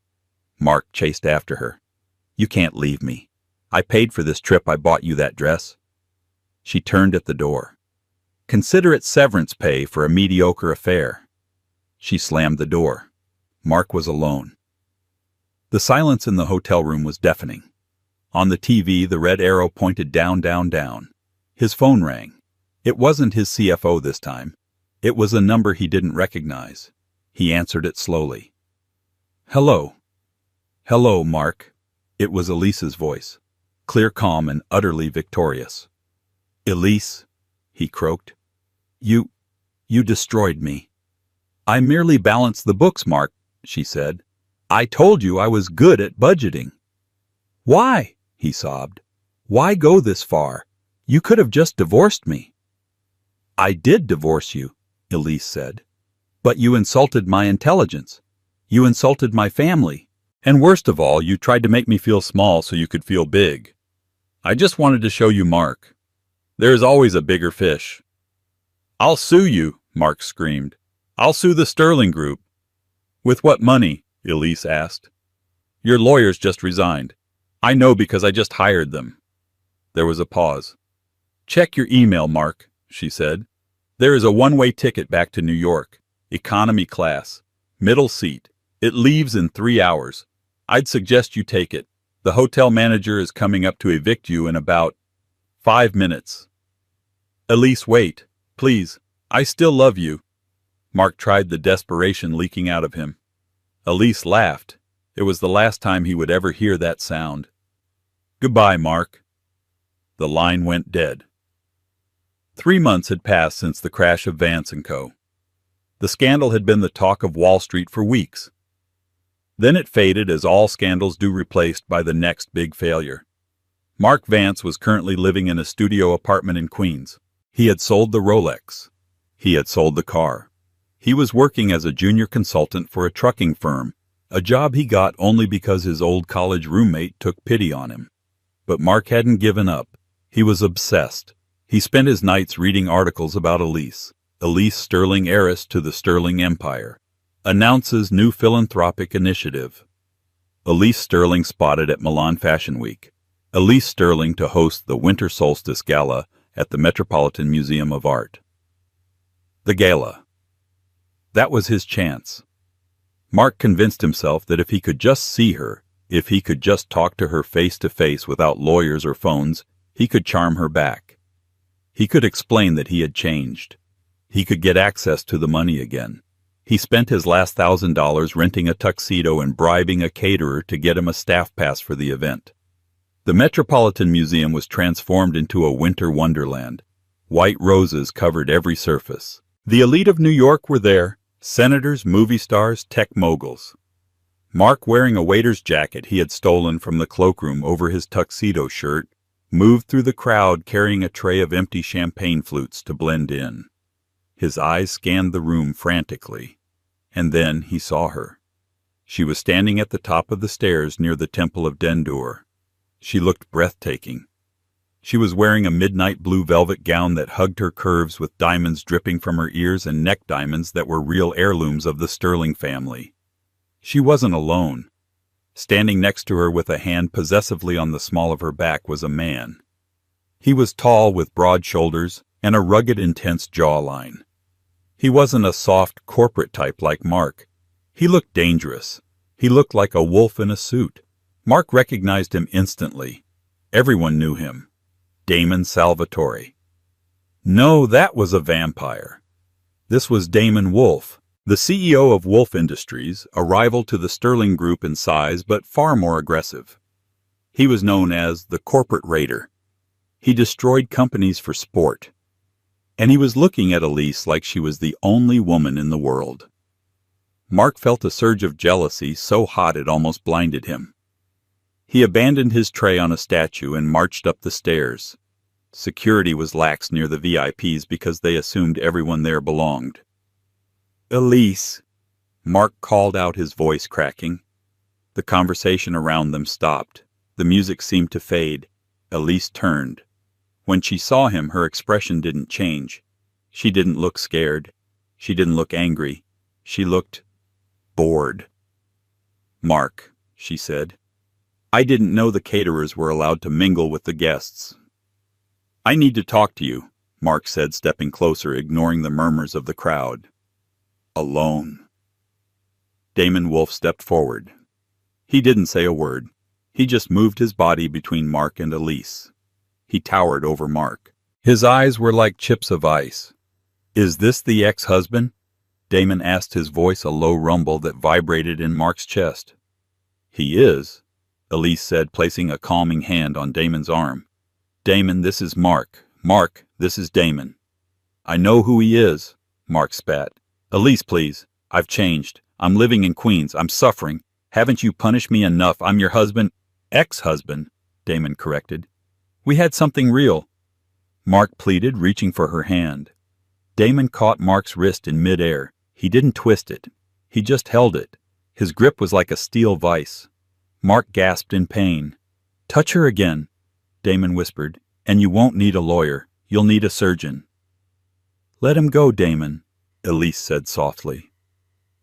Mark chased after her. You can't leave me. I paid for this trip. I bought you that dress. She turned at the door. Consider it severance pay for a mediocre affair. She slammed the door. Mark was alone. The silence in the hotel room was deafening. On the TV, the red arrow pointed down, down, down. His phone rang. It wasn't his CFO this time. It was a number he didn't recognize. He answered it slowly. Hello. Hello, Mark. It was Elise's voice, clear, calm, and utterly victorious. Elise, he croaked. You destroyed me. I merely balanced the books, Mark, she said. I told you I was good at budgeting. Why? He sobbed. Why go this far? You could have just divorced me. I did divorce you, Elise said. But you insulted my intelligence. You insulted my family. And worst of all, you tried to make me feel small so you could feel big. I just wanted to show you Mark. There is always a bigger fish. I'll sue you, Mark screamed. I'll sue the Sterling Group. With what money? Elise asked. Your lawyers just resigned. I know because I just hired them. There was a pause. Check your email, Mark, she said. There is a one-way ticket back to New York. Economy class. Middle seat. It leaves in 3 hours. I'd suggest you take it. The hotel manager is coming up to evict you in about 5 minutes. Elise, wait. Please. I still love you. Mark tried the desperation leaking out of him. Elise laughed. It was the last time he would ever hear that sound. Goodbye, Mark. The line went dead. 3 months had passed since the crash of Vance & Co. The scandal had been the talk of Wall Street for weeks. Then it faded as all scandals do, replaced by the next big failure. Mark Vance was currently living in a studio apartment in Queens. He had sold the Rolex. He had sold the car. He was working as a junior consultant for a trucking firm, a job he got only because his old college roommate took pity on him. But Mark hadn't given up. He was obsessed. He spent his nights reading articles about Elise Sterling, heiress to the Sterling Empire, announces new philanthropic initiative. Elise Sterling spotted at Milan Fashion Week. Elise Sterling to host the Winter Solstice Gala at the Metropolitan Museum of Art. The gala. That was his chance. Mark convinced himself that if he could just see her, if he could just talk to her face to face without lawyers or phones, he could charm her back. He could explain that he had changed. He could get access to the money again. He spent his last $1,000 renting a tuxedo and bribing a caterer to get him a staff pass for the event. The Metropolitan Museum was transformed into a winter wonderland. White roses covered every surface. The elite of New York were there, senators, movie stars, tech moguls. Mark, wearing a waiter's jacket he had stolen from the cloakroom over his tuxedo shirt, moved through the crowd carrying a tray of empty champagne flutes to blend in. His eyes scanned the room frantically, and then he saw her. She was standing at the top of the stairs near the Temple of Dendur. She looked breathtaking. She was wearing a midnight blue velvet gown that hugged her curves with diamonds dripping from her ears and neck diamonds that were real heirlooms of the Sterling family. She wasn't alone. Standing next to her with a hand possessively on the small of her back was a man. He was tall with broad shoulders, and a rugged, intense jawline. He wasn't a soft, corporate type like Mark. He looked dangerous. He looked like a wolf in a suit. Mark recognized him instantly. Everyone knew him. Damon Salvatore. No, that was a vampire. This was Damon Wolf, the CEO of Wolf Industries, a rival to the Sterling Group in size but far more aggressive. He was known as the Corporate Raider. He destroyed companies for sport. And he was looking at Elise like she was the only woman in the world. Mark felt a surge of jealousy so hot it almost blinded him. He abandoned his tray on a statue and marched up the stairs. Security was lax near the VIPs because they assumed everyone there belonged. "Elise," Mark called out, his voice cracking. The conversation around them stopped. The music seemed to fade. Elise turned. When she saw him, her expression didn't change. She didn't look scared. She didn't look angry. She looked bored. "Mark," she said, "I didn't know the caterers were allowed to mingle with the guests." "I need to talk to you," Mark said, stepping closer, ignoring the murmurs of the crowd. "Alone." Damon Wolf stepped forward. He didn't say a word. He just moved his body between Mark and Elise. He towered over Mark. His eyes were like chips of ice. "Is this the ex-husband?" Damon asked, his voice a low rumble that vibrated in Mark's chest. "He is," Elise said, placing a calming hand on Damon's arm. "Damon, this is Mark. Mark, this is Damon." "I know who he is," Mark spat. "Elise, please. I've changed. I'm living in Queens. I'm suffering. Haven't you punished me enough? I'm your husband." "Ex-husband," Damon corrected. "We had something real," Mark pleaded, reaching for her hand. Damon caught Mark's wrist in midair. He didn't twist it. He just held it. His grip was like a steel vise. Mark gasped in pain. "Touch her again," Damon whispered, "and you won't need a lawyer. You'll need a surgeon." "Let him go, Damon," Elise said softly.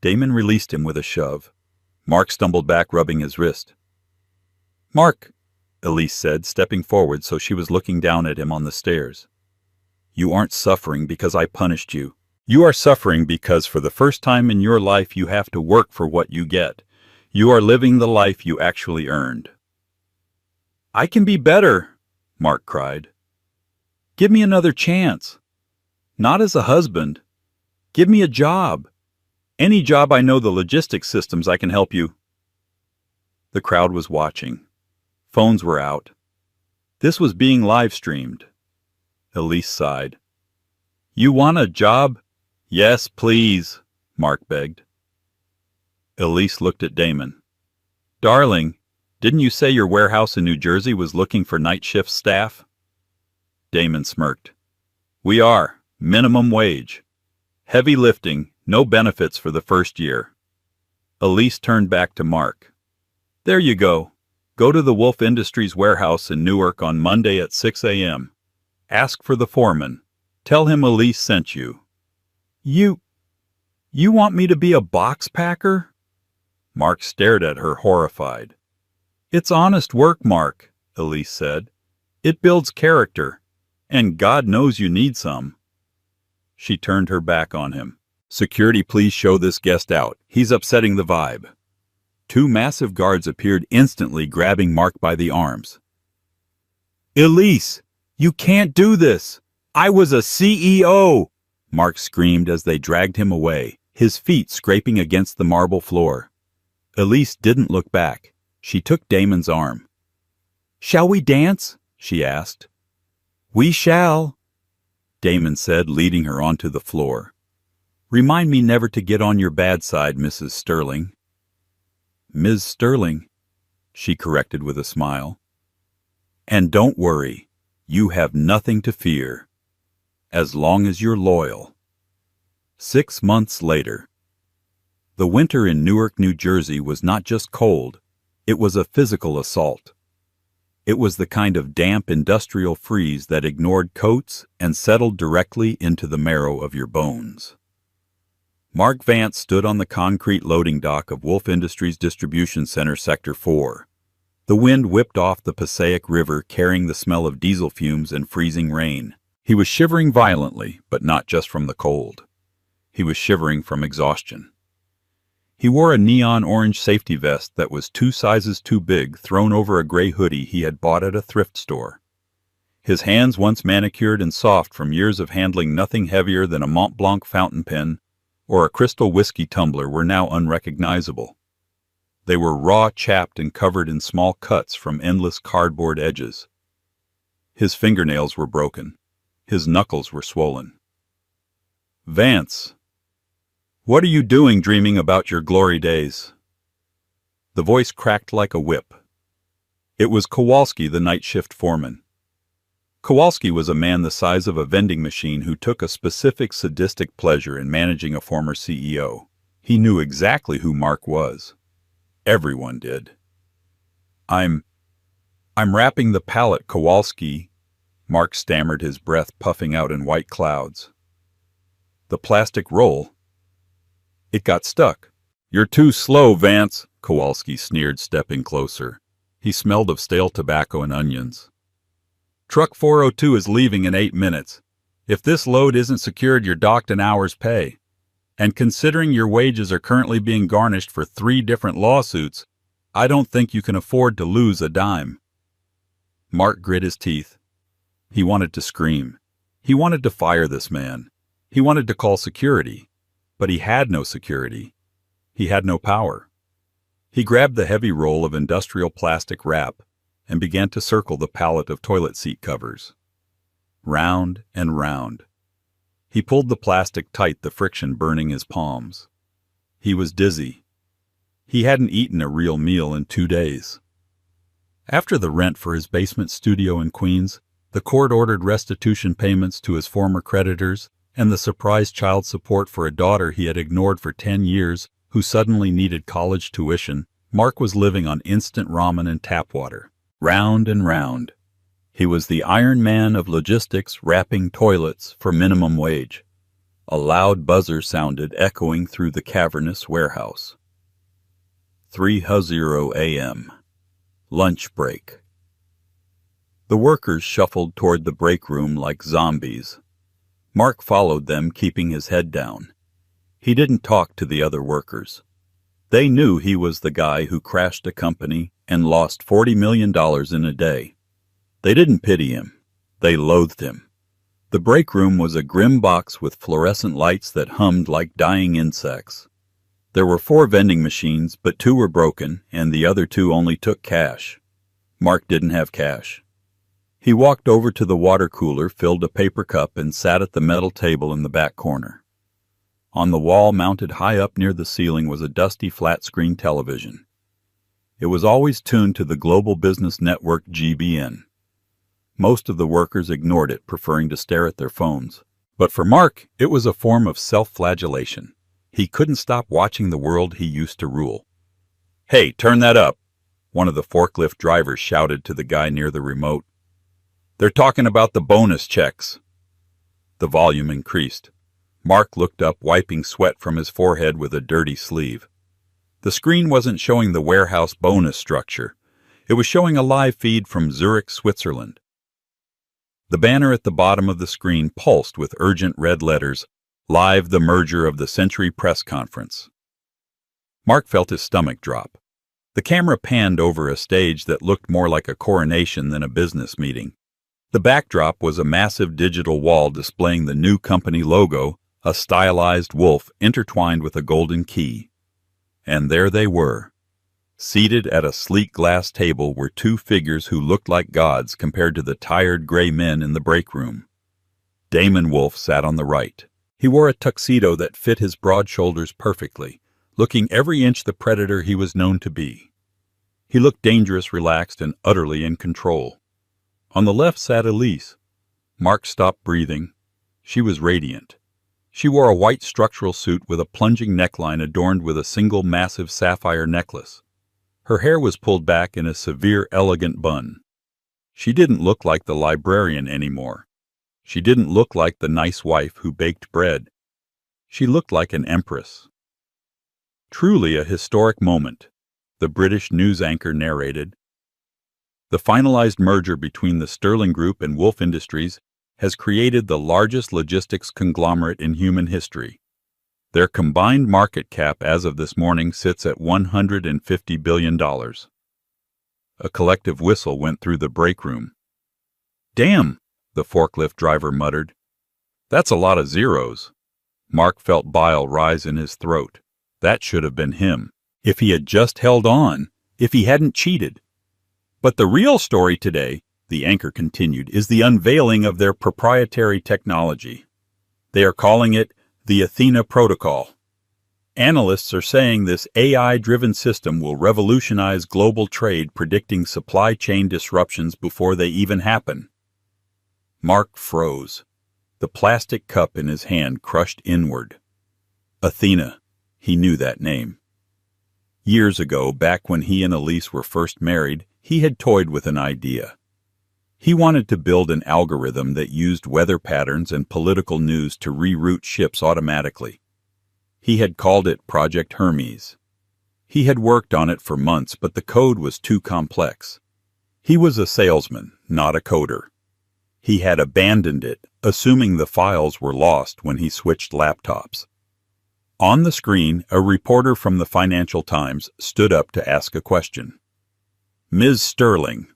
Damon released him with a shove. Mark stumbled back, rubbing his wrist. "Mark," Elise said, stepping forward so she was looking down at him on the stairs. "You aren't suffering because I punished you. You are suffering because for the first time in your life you have to work for what you get. You are living the life you actually earned." "I can be better," Mark cried. "Give me another chance. Not as a husband. Give me a job. Any job. I know the logistics systems. I can help you." The crowd was watching. Phones were out. This was being live-streamed. Elise sighed. "You want a job?" "Yes, please," Mark begged. Elise looked at Damon. "Darling, didn't you say your warehouse in New Jersey was looking for night shift staff?" Damon smirked. "We are. Minimum wage. Heavy lifting, no benefits for the first year." Elise turned back to Mark. "There you go. Go to the Wolf Industries warehouse in Newark on Monday at 6 a.m. Ask for the foreman. Tell him Elise sent you." You want me to be a box packer?" Mark stared at her, horrified. "It's honest work, Mark," Elise said. "It builds character, and God knows you need some." She turned her back on him. "Security, please show this guest out. He's upsetting the vibe." Two massive guards appeared instantly, grabbing Mark by the arms. "Elise, you can't do this! I was a CEO!" Mark screamed as they dragged him away, his feet scraping against the marble floor. Elise didn't look back. She took Damon's arm. "Shall we dance?" she asked. "We shall," Damon said, leading her onto the floor. "Remind me never to get on your bad side, Mrs. Sterling." "Ms. Sterling," she corrected with a smile. "And don't worry, you have nothing to fear, as long as you're loyal." 6 months later. The winter in Newark, New Jersey was not just cold, it was a physical assault. It was the kind of damp industrial freeze that ignored coats and settled directly into the marrow of your bones. Mark Vance stood on the concrete loading dock of Wolf Industries Distribution Center, Sector 4. The wind whipped off the Passaic River, carrying the smell of diesel fumes and freezing rain. He was shivering violently, but not just from the cold. He was shivering from exhaustion. He wore a neon orange safety vest that was 2 sizes too big, thrown over a gray hoodie he had bought at a thrift store. His hands, once manicured and soft from years of handling nothing heavier than a Mont Blanc fountain pen or a crystal whiskey tumbler, were now unrecognizable. They were raw, chapped, and covered in small cuts from endless cardboard edges. His fingernails were broken. His knuckles were swollen. "Vance, what are you doing dreaming about your glory days?" The voice cracked like a whip. It was Kowalski, the night shift foreman. Kowalski was a man the size of a vending machine who took a specific sadistic pleasure in managing a former CEO. He knew exactly who Mark was. Everyone did. I'm wrapping the pallet, Kowalski," Mark stammered, his breath puffing out in white clouds. "The plastic roll. It got stuck." "You're too slow, Vance," Kowalski sneered, stepping closer. He smelled of stale tobacco and onions. "Truck 402 is leaving in 8 minutes. If this load isn't secured, you're docked an hour's pay. And considering your wages are currently being garnished for 3 different lawsuits, I don't think you can afford to lose a dime." Mark grit his teeth. He wanted to scream. He wanted to fire this man. He wanted to call security. But he had no security. He had no power. He grabbed the heavy roll of industrial plastic wrap and began to circle the pallet of toilet seat covers. Round and round. He pulled the plastic tight, the friction burning his palms. He was dizzy. He hadn't eaten a real meal in 2 days. After the rent for his basement studio in Queens, the court ordered restitution payments to his former creditors, and the surprise child support for a daughter he had ignored for 10 years who suddenly needed college tuition, Mark was living on instant ramen and tap water. Round and round. He was the Iron Man of logistics, wrapping toilets for minimum wage. A loud buzzer sounded, echoing through the cavernous warehouse. 3:00 a.m. Lunch break. The workers shuffled toward the break room like zombies. Mark followed them, keeping his head down. He didn't talk to the other workers. They knew he was the guy who crashed a company and lost $40 million in a day. They didn't pity him. They loathed him. The break room was a grim box with fluorescent lights that hummed like dying insects. There were 4 vending machines, but 2 were broken, and the other 2 only took cash. Mark didn't have cash. He walked over to the water cooler, filled a paper cup, and sat at the metal table in the back corner. On the wall, mounted high up near the ceiling, was a dusty flat-screen television. It was always tuned to the Global Business Network GBN. Most of the workers ignored it, preferring to stare at their phones. But for Mark, it was a form of self-flagellation. He couldn't stop watching the world he used to rule. "Hey, turn that up," one of the forklift drivers shouted to the guy near the remote. "They're talking about the bonus checks." The volume increased. Mark looked up, wiping sweat from his forehead with a dirty sleeve. The screen wasn't showing the warehouse bonus structure. It was showing a live feed from Zurich, Switzerland. The banner at the bottom of the screen pulsed with urgent red letters, "Live, the merger of the Century Press Conference." Mark felt his stomach drop. The camera panned over a stage that looked more like a coronation than a business meeting. The backdrop was a massive digital wall displaying the new company logo, a stylized wolf intertwined with a golden key. And there they were. Seated at a sleek glass table were 2 figures who looked like gods compared to the tired gray men in the break room. Damon Wolf sat on the right. He wore a tuxedo that fit his broad shoulders perfectly, looking every inch the predator he was known to be. He looked dangerous, relaxed, and utterly in control. On the left sat Elise. Mark stopped breathing. She was radiant. She wore a white structural suit with a plunging neckline adorned with a single massive sapphire necklace. Her hair was pulled back in a severe, elegant bun. She didn't look like the librarian anymore. She didn't look like the nice wife who baked bread. She looked like an empress. Truly a historic moment, the British news anchor narrated. The finalized merger between the Sterling Group and Wolf Industries has created the largest logistics conglomerate in human history. Their combined market cap as of this morning sits at $150 billion. A collective whistle went through the break room. "Damn," the forklift driver muttered. "That's a lot of zeros." Mark felt bile rise in his throat. That should have been him. If he had just held on, if he hadn't cheated. But the real story today, the anchor continued, is the unveiling of their proprietary technology. They are calling it the Athena Protocol. Analysts are saying this AI-driven system will revolutionize global trade, predicting supply chain disruptions before they even happen. Mark froze. The plastic cup in his hand crushed inward. Athena. He knew that name. Years ago, back when he and Elise were first married, he had toyed with an idea. He wanted to build an algorithm that used weather patterns and political news to reroute ships automatically. He had called it Project Hermes. He had worked on it for months, but the code was too complex. He was a salesman, not a coder. He had abandoned it, assuming the files were lost when he switched laptops. On the screen, a reporter from the Financial Times stood up to ask a question. "Ms. Sterling,"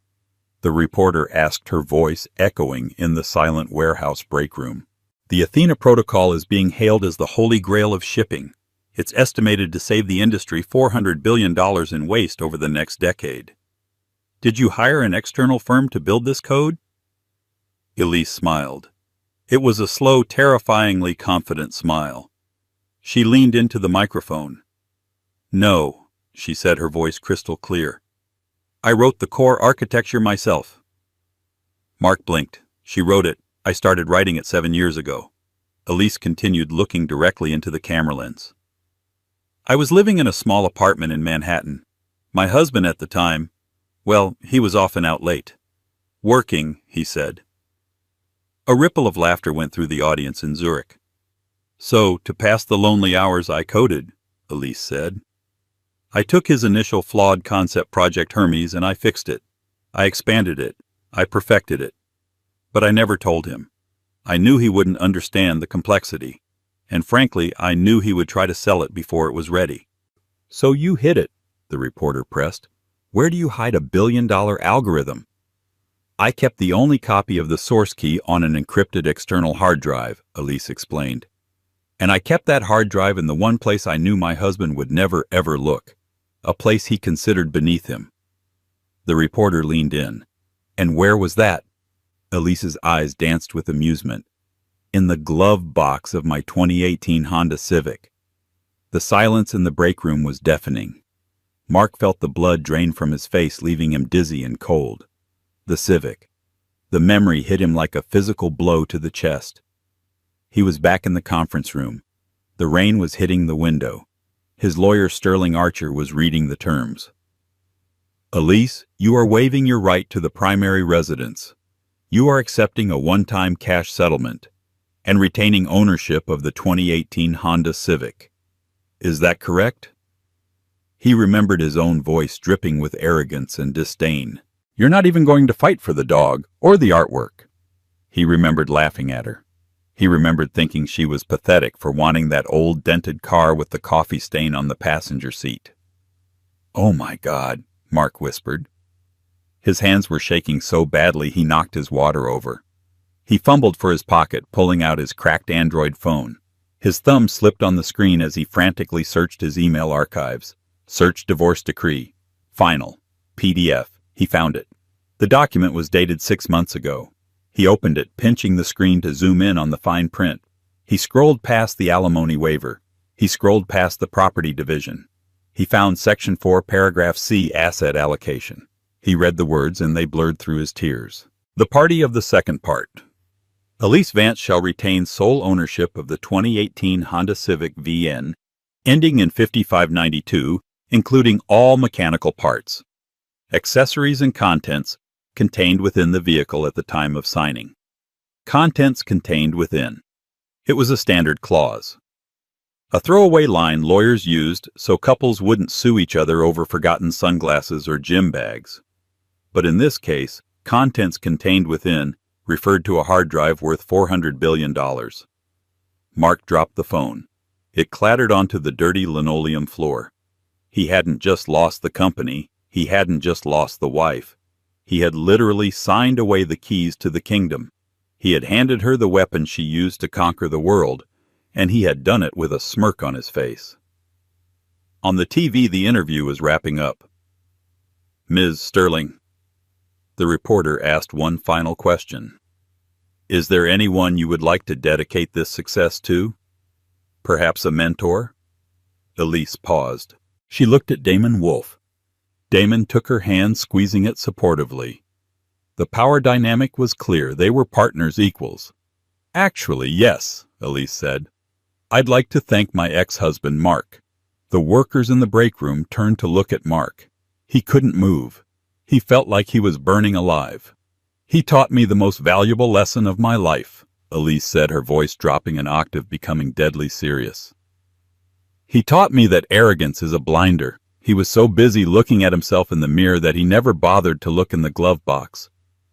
the reporter asked, her voice echoing in the silent warehouse break room. "The Athena Protocol is being hailed as the holy grail of shipping. It's estimated to save the industry $400 billion in waste over the next decade. Did you hire an external firm to build this code?" Elise smiled. It was a slow, terrifyingly confident smile. She leaned into the microphone. "No," she said, her voice crystal clear. "I wrote the core architecture myself." Mark blinked. "She wrote it. I started writing it 7 years ago." Elise continued, looking directly into the camera lens. "I was living in a small apartment in Manhattan. My husband at the time, well, he was often out late. Working," he said. A ripple of laughter went through the audience in Zurich. "So, to pass the lonely hours, I coded," Elise said. "I took his initial flawed concept, Project Hermes, and I fixed it. I expanded it. I perfected it. But I never told him. I knew he wouldn't understand the complexity. And frankly, I knew he would try to sell it before it was ready." "So you hid it," the reporter pressed. "Where do you hide a billion-dollar algorithm?" "I kept the only copy of the source key on an encrypted external hard drive," Elise explained. "And I kept that hard drive in the one place I knew my husband would never, ever look, a place he considered beneath him." The reporter leaned in. "And where was that?" Elise's eyes danced with amusement. "In the glove box of my 2018 Honda Civic." The silence in the break room was deafening. Mark felt the blood drain from his face, leaving him dizzy and cold. The Civic. The memory hit him like a physical blow to the chest. He was back in the conference room. The rain was hitting the window. His lawyer, Sterling Archer, was reading the terms. "Elise, you are waiving your right to the primary residence. You are accepting a one-time cash settlement and retaining ownership of the 2018 Honda Civic. Is that correct?" He remembered his own voice dripping with arrogance and disdain. "You're not even going to fight for the dog or the artwork." He remembered laughing at her. He remembered thinking she was pathetic for wanting that old dented car with the coffee stain on the passenger seat. "Oh my God," Mark whispered. His hands were shaking so badly he knocked his water over. He fumbled for his pocket, pulling out his cracked Android phone. His thumb slipped on the screen as he frantically searched his email archives. Search divorce decree. Final. PDF. He found it. The document was dated 6 months ago. He opened it, pinching the screen to zoom in on the fine print. He scrolled past the alimony waiver. He scrolled past the property division. He found Section 4, Paragraph C, asset allocation. He read the words, and they blurred through his tears. The party of the second part. Elise Vance shall retain sole ownership of the 2018 Honda Civic VN, ending in 5592, including all mechanical parts, accessories and contents contained within the vehicle at the time of signing. Contents contained within. It was a standard clause. A throwaway line lawyers used so couples wouldn't sue each other over forgotten sunglasses or gym bags. But in this case, contents contained within referred to a hard drive worth $400 billion. Mark dropped the phone. It clattered onto the dirty linoleum floor. He hadn't just lost the company. He hadn't just lost the wife. He had literally signed away the keys to the kingdom. He had handed her the weapon she used to conquer the world, and he had done it with a smirk on his face. On the TV, the interview was wrapping up. "Ms. Sterling," the reporter asked one final question. "Is there anyone you would like to dedicate this success to? Perhaps a mentor?" Elise paused. She looked at Damon Wolfe. Damon took her hand, squeezing it supportively. The power dynamic was clear. They were partners, equals. "Actually, yes," Elise said. "I'd like to thank my ex-husband, Mark." The workers in the break room turned to look at Mark. He couldn't move. He felt like he was burning alive. "He taught me the most valuable lesson of my life," Elise said, her voice dropping an octave, becoming deadly serious. "He taught me that arrogance is a blinder." He was so busy looking at himself in the mirror that he never bothered to look in the glove box.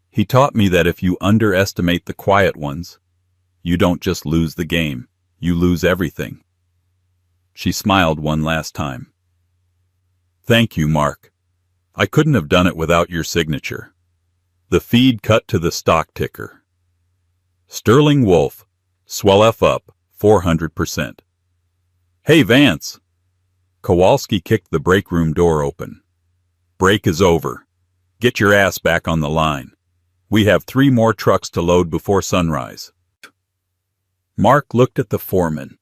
"He taught me that if you underestimate the quiet ones, you don't just lose the game, you lose everything." She smiled one last time. "Thank you, Mark. I couldn't have done it without your signature." The feed cut to the stock ticker. Sterling Wolfe, swell F up, 400%. "Hey, Vance." Kowalski kicked the break room door open. "Break is over. Get your ass back on the line. We have 3 more trucks to load before sunrise." Mark looked at the foreman.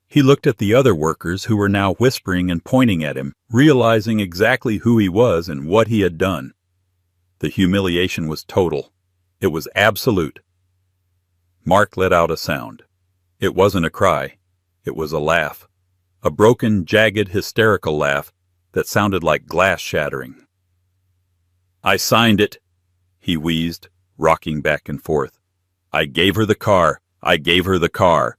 He looked at the other workers who were now whispering and pointing at him, realizing exactly who he was and what he had done. The humiliation was total. It was absolute. Mark let out a sound. It wasn't a cry. It was a laugh. A broken, jagged, hysterical laugh that sounded like glass shattering. "I signed it," he wheezed, rocking back and forth. "I gave her the car. I gave her the car."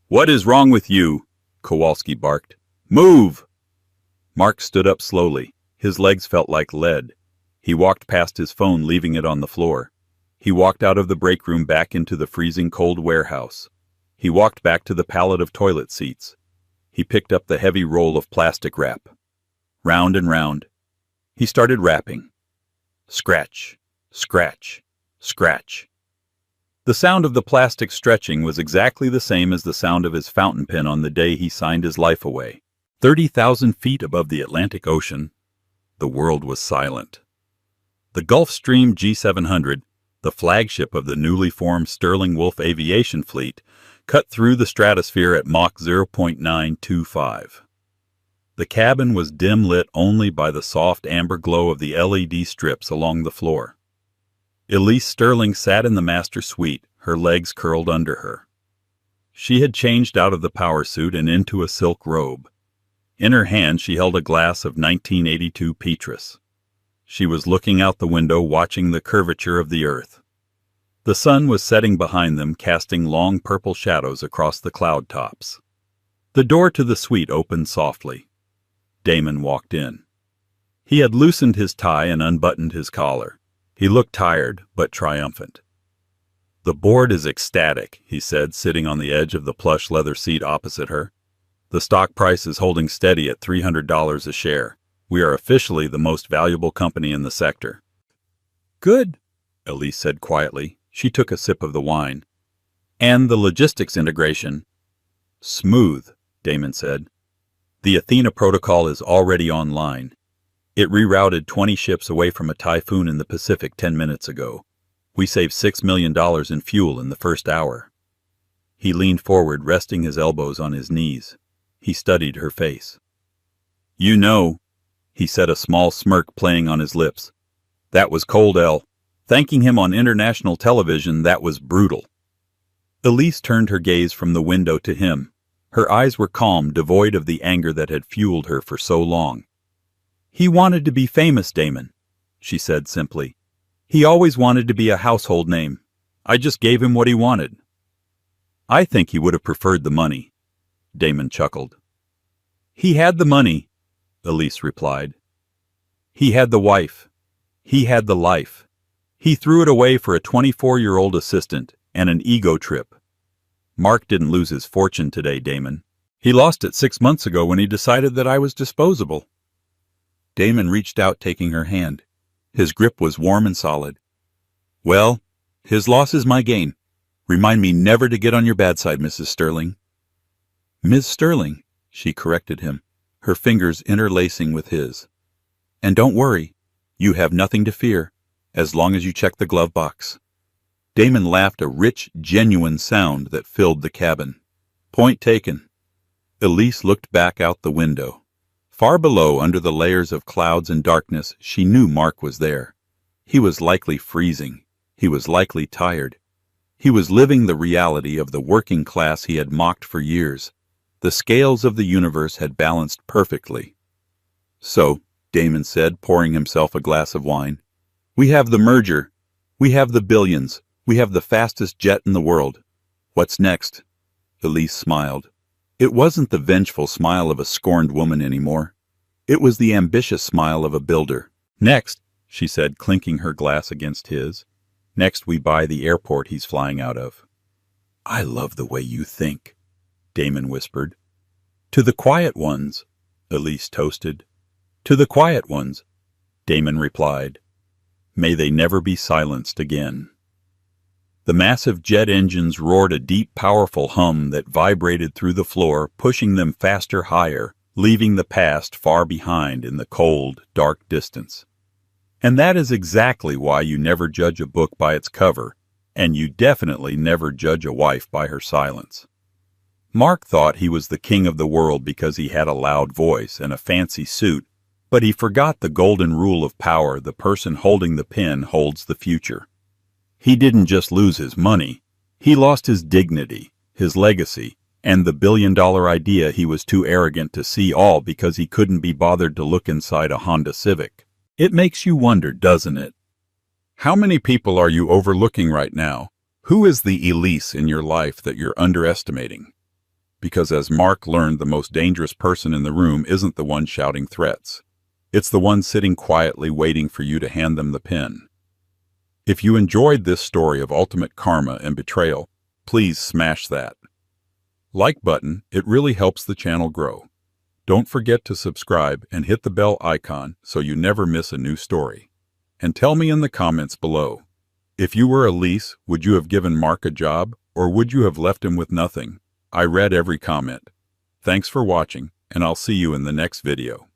"What is wrong with you?" Kowalski barked. "Move!" Mark stood up slowly. His legs felt like lead. He walked past his phone, leaving it on the floor. He walked out of the break room back into the freezing cold warehouse. He walked back to the pallet of toilet seats. He picked up the heavy roll of plastic wrap. Round and round. He started wrapping. Scratch, scratch, scratch. The sound of the plastic stretching was exactly the same as the sound of his fountain pen on the day he signed his life away. 30,000 feet above the Atlantic Ocean, the world was silent. The Gulfstream G700, the flagship of the newly formed Sterling Wolfe aviation fleet, cut through the stratosphere at Mach 0.925. The cabin was dim lit only by the soft amber glow of the LED strips along the floor. Elise Sterling sat in the master suite, her legs curled under her. She had changed out of the power suit and into a silk robe. In her hand she held a glass of 1982 Petrus. She was looking out the window, watching the curvature of the earth. The sun was setting behind them, casting long purple shadows across the cloud tops. The door to the suite opened softly. Damon walked in. He had loosened his tie and unbuttoned his collar. He looked tired, but triumphant. "The board is ecstatic," he said, sitting on the edge of the plush leather seat opposite her. "The stock price is holding steady at $300 a share. We are officially the most valuable company in the sector." "Good," Elise said quietly. She took a sip of the wine. "And the logistics integration?" "Smooth," Damon said. "The Athena protocol is already online. It rerouted 20 ships away from a typhoon in the Pacific 10 minutes ago. We saved $6 million in fuel in the first hour." He leaned forward, resting his elbows on his knees. He studied her face. "You know," he said, a small smirk playing on his lips. "That was cold, El. Thanking him on international television, that was brutal." Elise turned her gaze from the window to him. Her eyes were calm, devoid of the anger that had fueled her for so long. "He wanted to be famous, Damon," she said simply. "He always wanted to be a household name. I just gave him what he wanted." "I think he would have preferred the money," Damon chuckled. "He had the money," Elise replied. "He had the wife. He had the life. He threw it away for a 24-year-old assistant and an ego trip. Mark didn't lose his fortune today, Damon. He lost it 6 months ago when he decided that I was disposable. Damon reached out, taking her hand. His grip was warm and solid. Well, his loss is my gain. Remind me never to get on your bad side, Mrs. Sterling. Ms. Sterling, she corrected him, her fingers interlacing with his. And don't worry, you have nothing to fear, as long as you check the glove box. Damon laughed, a rich, genuine sound that filled the cabin. Point taken. Elise looked back out the window. Far below, under the layers of clouds and darkness, she knew Mark was there. He was likely freezing. He was likely tired. He was living the reality of the working class he had mocked for years. The scales of the universe had balanced perfectly. So, Damon said, pouring himself a glass of wine, we have the merger. We have the billions. We have the fastest jet in the world. What's next? Elise smiled. It wasn't the vengeful smile of a scorned woman anymore. It was the ambitious smile of a builder. Next, she said, clinking her glass against his. Next we buy the airport he's flying out of. I love the way you think, Damon whispered. To the quiet ones, Elise toasted. To the quiet ones, Damon replied. May they never be silenced again. The massive jet engines roared a deep, powerful hum that vibrated through the floor, pushing them faster, higher, leaving the past far behind in the cold, dark distance. And that is exactly why you never judge a book by its cover, and you definitely never judge a wife by her silence. Mark thought he was the king of the world because he had a loud voice and a fancy suit, but he forgot the golden rule of power: the person holding the pen holds the future. He didn't just lose his money, he lost his dignity, his legacy, and the billion-dollar idea he was too arrogant to see, all because he couldn't be bothered to look inside a Honda Civic. It makes you wonder, doesn't it? How many people are you overlooking right now? Who is the Elise in your life that you're underestimating? Because as Mark learned, the most dangerous person in the room isn't the one shouting threats. It's the one sitting quietly waiting for you to hand them the pen. If you enjoyed this story of ultimate karma and betrayal, please smash that like button. It really helps the channel grow. Don't forget to subscribe and hit the bell icon so you never miss a new story. And tell me in the comments below, if you were Elise, would you have given Mark a job, or would you have left him with nothing? I read every comment. Thanks for watching, and I'll see you in the next video.